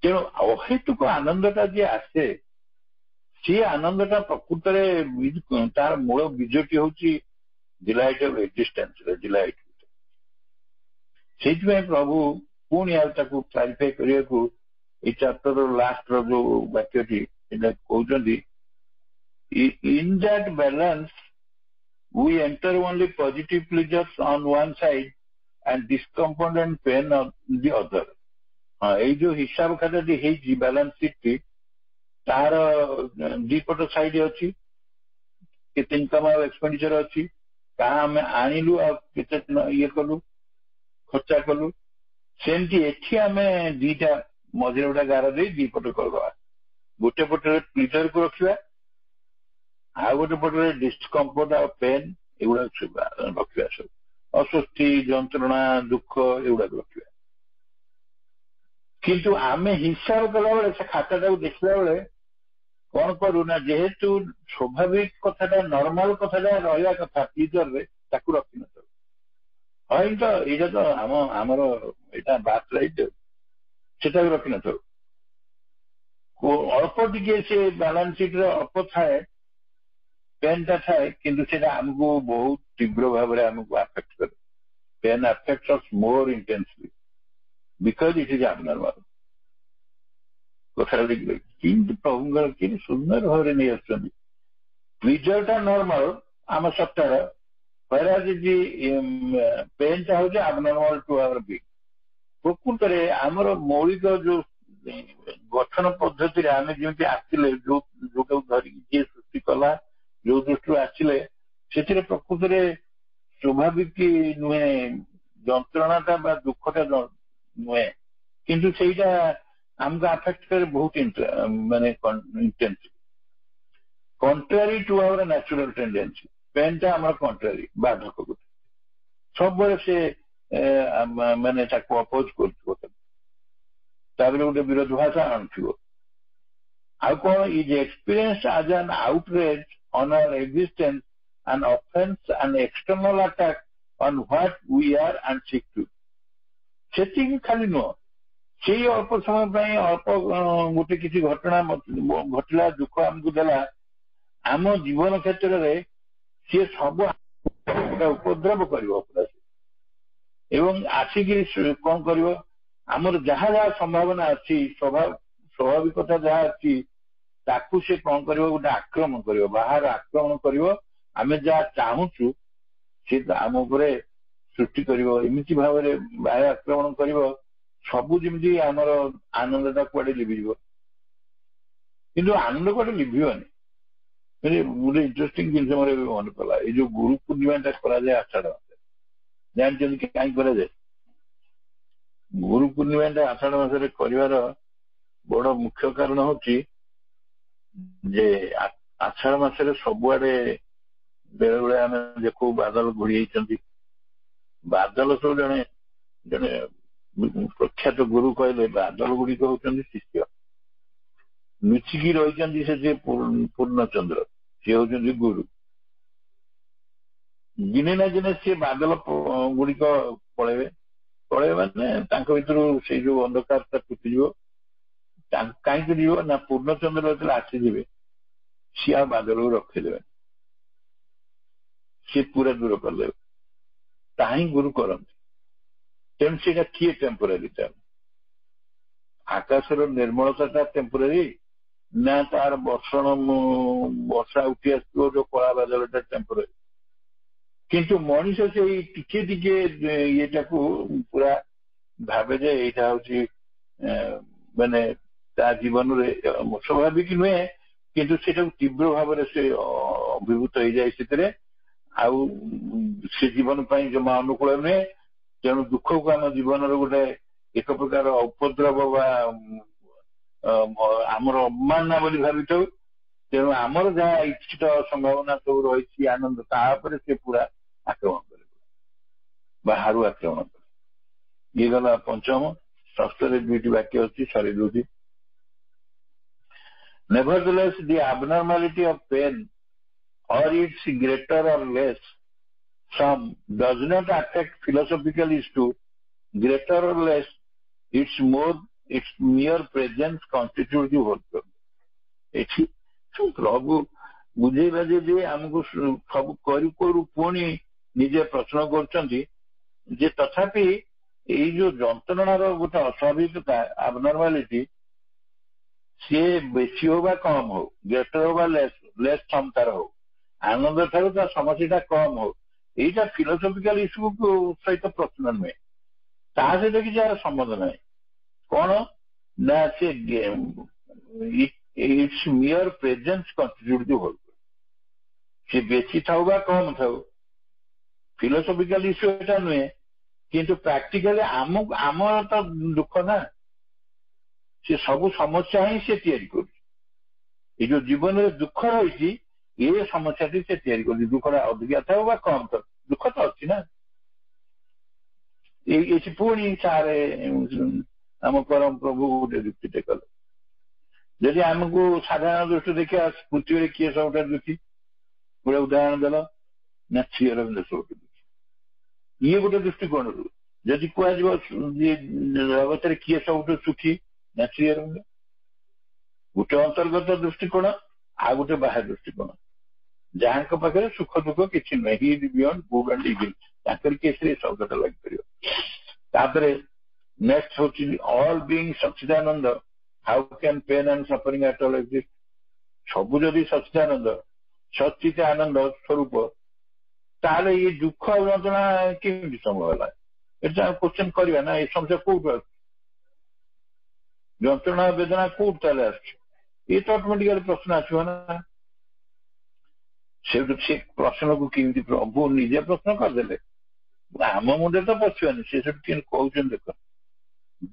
ତେଣୁ ଅହେତୁକ ଆନନ୍ଦଟା ଯିଏ ଆସେ, ସେ ଆନନ୍ଦଟା ପ୍ରକୃତରେ ତାର ମୂଳ ବୀଜଟି ହଉଛି ଡିଲାଇଟ୍ ଅଫ୍ ଏକ୍ଜିଷ୍ଟେନ୍ସ, ଡିଲାଇଟ୍। ସେଇଥିପାଇଁ ପ୍ରଭୁ ପୁଣି ଆଉ ତାକୁ କ୍ଲାରିଫାଇ କରିବାକୁ ଏଇ ଚାପ୍ଟର ଲାଷ୍ଟର ଯୋଉ ବାକ୍ୟଟି ଏଇଟା କହୁଛନ୍ତି, in that balance we enter only positive pleasures on one side and discomfort and pain on the other. ଏଇ ଯୋଉ ହିସାବ ଖାତାଟି ହେଇଛି, ବାଲାନ୍ସ ସିଟ୍ଟି, ତାର ଦିପଟ ସାଇଡ୍ ଅଛି। କେତେ ଇନକମ୍ ଆଉ ଏକ୍ସପେଣ୍ଡିଚର ଅଛି, ତାହା ଆମେ ଆଣିଲୁ ଆଉ କେତେ ଇଏ କଲୁ, ଖର୍ଚ୍ଚା କଲୁ। ସେମିତି ଏଠି ଆମେ ଦିଟା ମଝିରେ ଗୋଟେ ଗାର ଦେଇ ଦିପଟ କରିଦେବା। ଗୋଟେ ପଟରେ ପ୍ଲିଜରକୁ ରଖିବା, ଆଉ ଗୋଟେ ପଟରେ ଡିସ୍କମ୍ଫର୍ଟ ଆଉ ପେନ୍ ଏଗୁଡାକ ରଖିବା। ସବୁ ଅସ୍ୱସ୍ତି, ଯନ୍ତ୍ରଣା, ଦୁଃଖ ଏଗୁଡାକ ରଖିବା। କିନ୍ତୁ ଆମେ ହିସାବ କଲାବେଳେ, ସେ ଖାତାଟାକୁ ଦେଖିଲା ବେଳେ କଣ କରୁନା, ଯେହେତୁ ସ୍ୱାଭାବିକ କଥାଟା, ନର୍ମାଲ କଥାଟା ରହିବା କଥା ପ୍ଲିଜରରେ, ତାକୁ ରଖିନଥାଉ। ହଁ, ତ ଏଇଟା ତ ଆମର ଏଇଟା ବାର୍ଥ ରାଇଟ୍, ସେଟାକୁ ରଖିନଥାଉ। ଅଳ୍ପ ଟିକେ ସେ ବାଲାନ୍ସ ସିଟ୍ରେ ଅଳ୍ପ ଥାଏ, ପେନ୍ଟା ଥାଏ, କିନ୍ତୁ ସେଇଟା ଆମକୁ ବହୁତ ତୀବ୍ର ଭାବରେ ଆମକୁ ଆଫେକ୍ଟ କରେ। ପେନ୍ ଆଫେକ୍ଟସ୍ ଅସ୍ ମୋର ଇଣ୍ଟେନ୍ସଲି ବିକଜ ଇଟ୍ ଇଜ ଆବନର୍ମାଲ। କଥାଟା କିନ୍ତୁ ପ୍ରଭୁଙ୍କର କି ସୁନ୍ଦର ଭାବରେ ନେଇ ଆସୁଛନ୍ତି। ବିଜୟଟା ନର୍ମାଲ ଆମ ସପ୍ତାହ ପେନ୍ଟା ହଉଛି ଆବନର୍ମାଲ ଟୁ ଆୱାର ବିଗ୍। ପ୍ରକୃତରେ ଆମର ମୌଳିକ ଯୋଉ ଗଠନ ପଦ୍ଧତିରେ ଆମେ ଯେମିତି ଆସିଲେ ଯୋଉଟାକୁ ଧରିକି ଯିଏ ସୃଷ୍ଟି କଲା ଯୋଉ ଦୃଷ୍ଟିରୁ ଆସିଲେ ସେଥିରେ ପ୍ରକୃତରେ ସ୍ୱାଭାବିକ ନୁହେଁ ଯନ୍ତ୍ରଣାଟା ବା ଦୁଃଖଟା ନୁହେଁ, କିନ୍ତୁ ସେଇଟା ଆମକୁ ଆଫେକ୍ଟ କରେ ବହୁତ ମାନେ intense contrary to our natural tendency. ପେନ୍ଟା ଆମର କଣ୍ଟ୍ରାରି ବାଧକ ଗୋଟେ ସବୁବେଳେ ସେ ମାନେ ତାକୁ ଅପୋଜ କରୁଥିବ, ତାପରେ ଗୋଟେ ବିରୋଧାଭାସ ଆଣୁଥିବ। ଆଉ କଣ is experience as an outrage on our existence, an offense, an external attack on what we are and seek to। ସେତିକି ଖାଲି ନୁହଁ, ସେଇ ଅଳ୍ପ ସମୟ ପାଇଁ ଅଳ୍ପ ଗୋଟେ କିଛି ଘଟଣା ଘଟିଲା, ଦୁଃଖ ଆମକୁ ଦେଲା, ଆମ ଜୀବନ କ୍ଷେତ୍ରରେ ସିଏ ସବୁ ଉପଦ୍ରବ କରିବ ଏବଂ ଆସିକି କଣ କରିବ, ଆମର ଯାହା ଯାହା ସମ୍ଭାବନା ଅଛି ସ୍ୱାଭାବିକତା ଯାହା ଅଛି ତାକୁ ସେ କଣ କରିବ, ଗୋଟେ ଆକ୍ରମଣ କରିବ, ବାହାର ଆକ୍ରମଣ କରିବ। ଆମେ ଯାହା ଚାହୁଁଛୁ ସେ ଆମ ଉପରେ ସୃଷ୍ଟି କରିବ, ଏମିତି ଭାବରେ ବାହ୍ୟ ଆକ୍ରମଣ କରିବ ସବୁ ଯେମିତି ଆମର ଆନନ୍ଦଟା କୁଆଡେ ଲିଭିଯିବ। କିନ୍ତୁ ଆନନ୍ଦ କୁଆଡେ ଲିଭିବନି। ଗୋଟେ ଇଣ୍ଟରେଷ୍ଟିଂ ଜିନିଷ ମୋର ଏବେ ମନେ ପଡିଲା, ଏଇ ଯୋଉ ଗୁରୁ ପୂର୍ଣ୍ଣିମାଟା କରାଯାଏ ଆଷାଢ ମାସରେ, ଜାଣିଛନ୍ତି କାହିଁକି କରାଯାଏ? ଗୁରୁ ପୂର୍ଣ୍ଣିମାଟା ଆଷାଢ ମାସରେ କରିବାର ବଡ ମୁଖ୍ୟ କାରଣ ହଉଛି ଯେ ଆଷାଢ ମାସରେ ସବୁଆଡେ ବେଳେ ବେଳେ ଆମେ ଦେଖୁ ବାଦଲ ଘୋଡି ହେଇଛନ୍ତି। ବାଦଲ ସବୁ ଜଣେ ଜଣେ ପ୍ରଖ୍ୟାତ ଗୁରୁ କହିଲେ ବାଦଲ ଗୁଡିକ ହଉଛନ୍ତି ଶିଷ୍ୟ, ଲୁଚିକି ରହିଛନ୍ତି ସେ ଯେ ପୂର୍ଣ୍ଣଚନ୍ଦ୍ର, ସିଏ ହଉଛନ୍ତି ଗୁରୁ। ଦିନେ ନା ଦିନେ ସିଏ ବାଦଲ ଗୁଡିକ ପଳେଇବେ ମାନେ ତାଙ୍କ ଭିତରୁ ସେଇ ଯୋଉ ଅନ୍ଧକାରଟା ତୁଟିଯିବ। କାହିଁକି ଯିବ ନା ପୂର୍ଣ୍ଣଚନ୍ଦ୍ର ଯେତେବେଳେ ଆସିଯିବେ ସିଏ ଆଉ ବାଦଲକୁ ରଖେଇଦେବେ, ସିଏ ପୁରା ଦୂର କରିଦେବେ। ତାହା ହିଁ ଗୁରୁ କରନ୍ତି। ତେଣୁ ସେଇଟା କିଏ ଟେମ୍ପୋରାରୀ? ଆକାଶର ନିର୍ମଳତାଟା ଟେମ୍ପୋରାରୀ ନା ତାର ବର୍ଷା ଉଠି ଆସିଥିବ ଯୋଉ କଳା ବାଦଲଟା ଟେମ୍ପୋରାରୀ? କିନ୍ତୁ ମଣିଷ ସେଇ ଟିକେ ଟିକେ ଇଏଟାକୁ ପୁରା ଭାବେ ଯେ ଏଇଟା ହଉଛି ମାନେ ତା ଜୀବନରେ ସ୍ୱାଭାବିକ ନୁହେଁ, କିନ୍ତୁ ସେଇଟାକୁ ତୀବ୍ର ଭାବରେ ସେ ଅଭିଭୂତ ହେଇଯାଏ ସେଥିରେ, ଆଉ ସେ ଜୀବନ ପାଇଁ ଜମା ଅନୁକୂଳ ନୁହେଁ। ତେଣୁ ଦୁଃଖକୁ ଆମ ଜୀବନର ଗୋଟେ ଏକ ପ୍ରକାର ଉପଦ୍ରବ ବା ଆମର ଅବମାନନା ବୋଲି ଭାବିଥାଉ। ତେଣୁ ଆମର ଯାହା ଇଚ୍ଛିତ ସମ୍ଭାବନା ସବୁ ରହିଛି ଆନନ୍ଦ, ତା ଉପରେ ସେ ପୁରା ଆକ୍ରମଣ କରିବ, ବାହାରୁ ଆକ୍ରମଣ କରିବ। ଇଏ ଗଲା ପଞ୍ଚମ। ଷଷ୍ଠରେ ଦୁଇଟି ବାକ୍ୟ ଅଛି, ସରି ଦଉଛି। Nevertheless, the abnormality of pain or its greater or less sum does not affect philosophical issue. Greater or less, its mere presence constitutes the whole problem। ଏଠି ପ୍ରଭୁ ବୁଝେଇବା ଯେ ଆମକୁ ସବୁ କରୁ କରୁ ପୁଣି ନିଜେ ପ୍ରଶ୍ନ କରୁଛନ୍ତି ଯେ ତଥାପି ଏଇ ଯୋଉ ଯନ୍ତ୍ରଣାର ଗୋଟେ ଅସ୍ୱାଭାବିକତା ଆବନର୍ମାଲିଟି, ସିଏ ବେଶୀ ହଉ ବା କମ ହଉ, ଗ୍ରେଟର ହଉ ବା ଲେସ୍ କ୍ଷମତାର ହଉ, ଆନନ୍ଦ ଠାରୁ ତା ସମସ୍ୟାଟା କମ ହଉ, ଏଇଟା ଫିଲୋସଫିକାଲ ଇସ୍ୟୁ ସହିତ ପ୍ରଶ୍ନ ନୁହେଁ, ତା ସହିତ କିଛି ଏହାର ସମ୍ବନ୍ଧ ନାହିଁ। କଣ ନା ସେ ଇଟ୍ସ ମିୟର ପ୍ରେଜେନ୍ସ କନଷ୍ଟିଟ୍ୟୁଟ ଦି ହୋଲ୍। ସେ ବେଶୀ ଥାଉ ବା କମ ଥାଉ, ଫିଲୋସଫିକାଲ ଇସ୍ୟୁ ଏଟା ନୁହେଁ, କିନ୍ତୁ ପ୍ରାକ୍ଟିକାଲି ଆମର ତ ଦୁଃଖ ନା, ସେ ସବୁ ସମସ୍ୟା ହିଁ ସେ ତିଆରି କରୁଛି। ଏଇ ଯୋଉ ଜୀବନରେ ଦୁଃଖ ରହିଛି ଏ ସମସ୍ୟାଟି ସେ ତିଆରି କରୁଛି। ଦୁଃଖଟା ଅଧିକା ଥାଉ ବା କମ ଥାଉ, ଦୁଃଖ ତ ଅଛି ନା। ଏଠି ପୁଣି ସାରେ ଆମ ପରମ ପ୍ରଭୁ ଗୋଟେ ଯୁକ୍ତିଟେ କଲେ, ଯଦି ଆମକୁ ସାଧାରଣ ଦୃଷ୍ଟି ଦେଖିବା ପୃଥିବୀରେ କିଏ ସବୁଠାରୁ ଦୁଃଖୀ, ଗୋଟେ ଉଦାହରଣ ଦେଲ ନା ଶ୍ରୀ ଅରବିନ୍ଦ ସବୁଠାରୁ ଦୁଃଖୀ। ଇଏ ଗୋଟେ ଦୃଷ୍ଟିକୋଣରୁ ଯଦି କୁହାଯିବ ଜଗତରେ କିଏ ସବୁଠୁ ସୁଖୀ, ନା ଶ୍ରୀ ଅରବିନ୍ଦ। ଗୋଟେ ଅନ୍ତର୍ଗତ ଦୃଷ୍ଟିକୋଣ, ଆଉ ଗୋଟେ ବାହ୍ୟ ଦୃଷ୍ଟିକୋଣ, ଯାହାଙ୍କ ପାଖରେ ସୁଖ ଦୁଃଖ କିଛି ନୁହେଁ, he is beyond good and evil, ତାଙ୍କର କେସରେ ଏ ଶବ୍ଦଟା ଲାଗିପାରିବ। ତାପରେ ନେକ୍ସଟ ହଉଛି all being Sachchidananda how can pain and suffering at all exist सबू जदि सच्चिदानंद सच्चित आनंद स्वरूप ताले ये दुख और यंत्रणा केमती संभव है এটা क्वेश्चन करवा ना ये समस्या कौट যন্ত্রণা বেদনা কৌট তাহলে আসছে ये तो অটোমেটিক্যালি প্রশ্ন আসবে না সেটা সে প্রশ্নକୁ କେମିତି ପ୍ରଭୁ ନିଜେ ପ୍ରଶ୍ନ କରିଦେଲେ ଆମ ମୁଣ୍ଡରେ ତ ପଶିବନି ସେ ସେଠୁ କେମିତି କହୁଛନ୍ତି ଦେଖ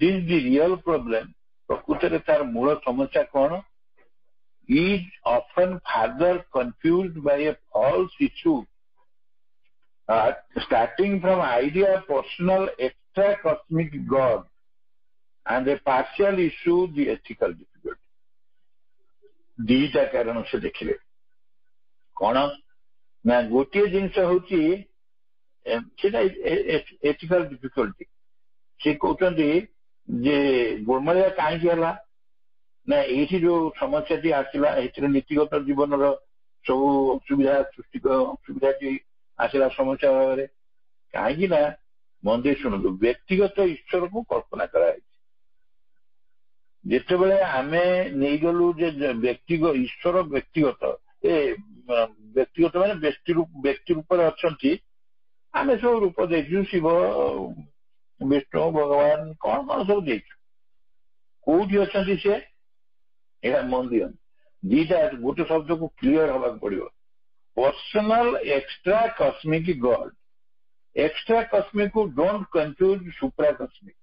ଦିସ୍ ଦି ରିଅଲ ପ୍ରୋବ୍ଲେମ ପ୍ରକୃତରେ ତାର ମୂଳ ସମସ୍ୟା କଣ is often further confused by a false issue starting from idea of personal extra cosmic God and a partial issue the ethical difficulty दीटा कारण से देखिले कौन ना गोटे जिनस होची सेटा एथिकल डिफिकल्टी से कहते जे गोलमालिया कहीं हला ना ये जो समस्या टी आसला नीतिगत जीवन सब असुविधा सृष्टि असुविधा टी आसला समस्या भाव कहीं ना मंदिर शुणु व्यक्तिगत ईश्वर को कल्पना कराई जितेबले आमे नहीं गलु व्यक्तिगत ईश्वर व्यक्तिगत ए व्यक्तिगत माने व्यक्ति रूप आमे सब रूप देखु शिव विष्णु भगवान कौन कौन सब देखु कौटी अच्छा से यहाँ मंदिर दीटा गोटे शब्द को क्लियर हवा पड़ो personal extra cosmic God extra cosmic को don't confuse supra cosmic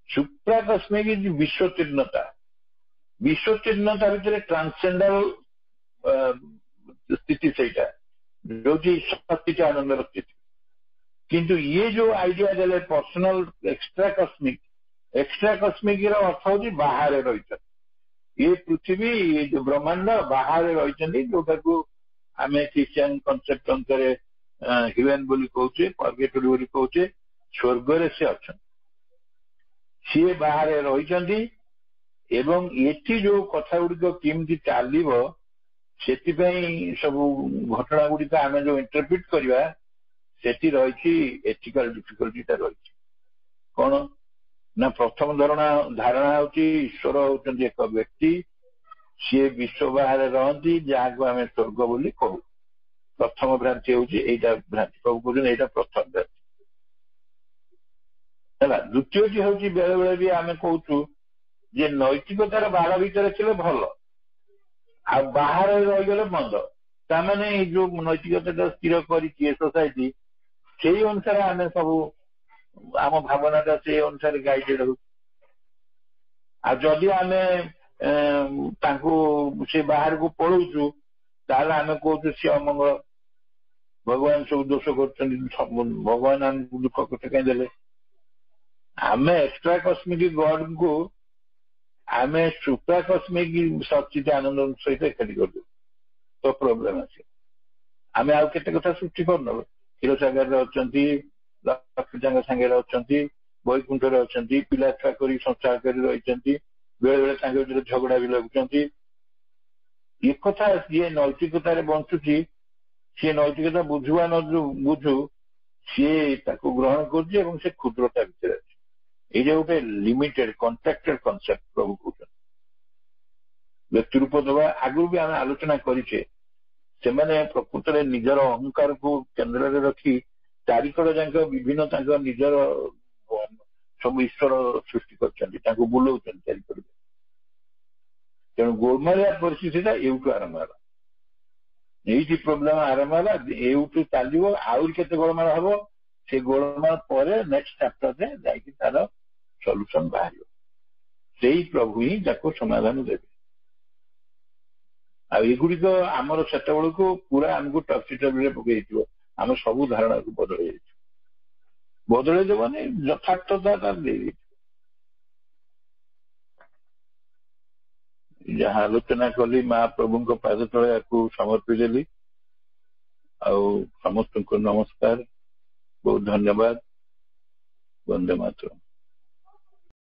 supra cosmic is विश्वतीर्णता विश्वतीर्णता भितर ट्रांससेंडल स्थिति से जो सत्य आनंद स्थिति किंतु ये जो आइडिया देले पर्सनल एक्स्ट्रा कस्मिक अर्थ हूँ बाहर रही ये पृथ्वी ये जो ब्रह्मांड बाहर रही जोटा को आम क्रिश्चियन कनसेप्ट अनुसार हेवेन बोली कहचे पर्गेटरी बोली कहचे स्वर्ग से अच्छा सी बाहर रही एवं एटी जो कथा गुड़िक केमती चलो से सब घटना गुड़िक आम जो इंटरप्रिट करवा सेठी रही एथिकल डिफिकल्टी रही कौन ना प्रथम धारणा हूँ ईश्वर होती एक व्यक्ति सी विश्व बाहर रहती जहाँ को आम स्वर्ग बोली कहू प्रथम भ्रांति हूँ भ्रांति प्रभु कहते यहाँ प्रथम भ्रांति है द्वितीय हूँ बेले बेले भी आम कहूँ जे नैतिकतार बाड़ भितर थे भल आ बाहर रहीगले मंद ताने जो नैतिकता स्थिर कर सोसाइटी से अनुसार आम सब आम भावनाटा से अनुसार गाइडेड हो जदि आम से बाहर को पढ़ाऊँ ताल आम कहूँ सी अमंगल भगवान सब दोष कर भगवान आम दुख कष्ट कहीं देले आम एक्स्ट्रा कस्मिक गॉड को आम सुप्रा कस्मिक सचित आनंद सहित एकाठी कर तो प्रोब्लेम आसे आम आउ केते कथा सृष्टि करन क्षीरसागर अच्छा लक्ष्मीचांग सांगे अच्छा वैकुंठ अच्छा पिला छुआ कर संसार कर रही बेले बेले झगड़ा भी लगुंट ये कथा जी नैतिकतार बंचुची सी नैतिकता बुझुआ न बुझु सी ग्रहण कर क्षुद्रता भितर अच्छे ये गोटे लिमिटेड कॉन्ट्रैक्टेड कॉन्सेप्ट प्रभु कहते व्यक्ति रूप दबा आगु भी आम आलोचना करें से प्रकृत में निजर अहंकार को केन्द्र में रखी चारिकड़ जाक विभिन्न निजर सब ईश्वर सृष्टि कर बुलाऊँ चारिकड़ तेणु गोलमालिया परिस्थिति एवटू आरंभ है ये प्रोब्लेम आरंभ है एवटू चलो आउरी केते गोलमाल हम से गोलमाल पर नेक्स्ट चैप्टर में जाकि तार सॉल्यूशन बाहर से प्रभु ही समाधान देवे आगुड़िक आमर से पूरा आमको टक्सी टेबल पकई आम सब धारणा को बदल देवनी यथार्थता जहाँ आलोचना कली महाप्रभु पाद तले या समर्पी देली समस्त नमस्कार बहुत धन्यवाद वंदे मातरम।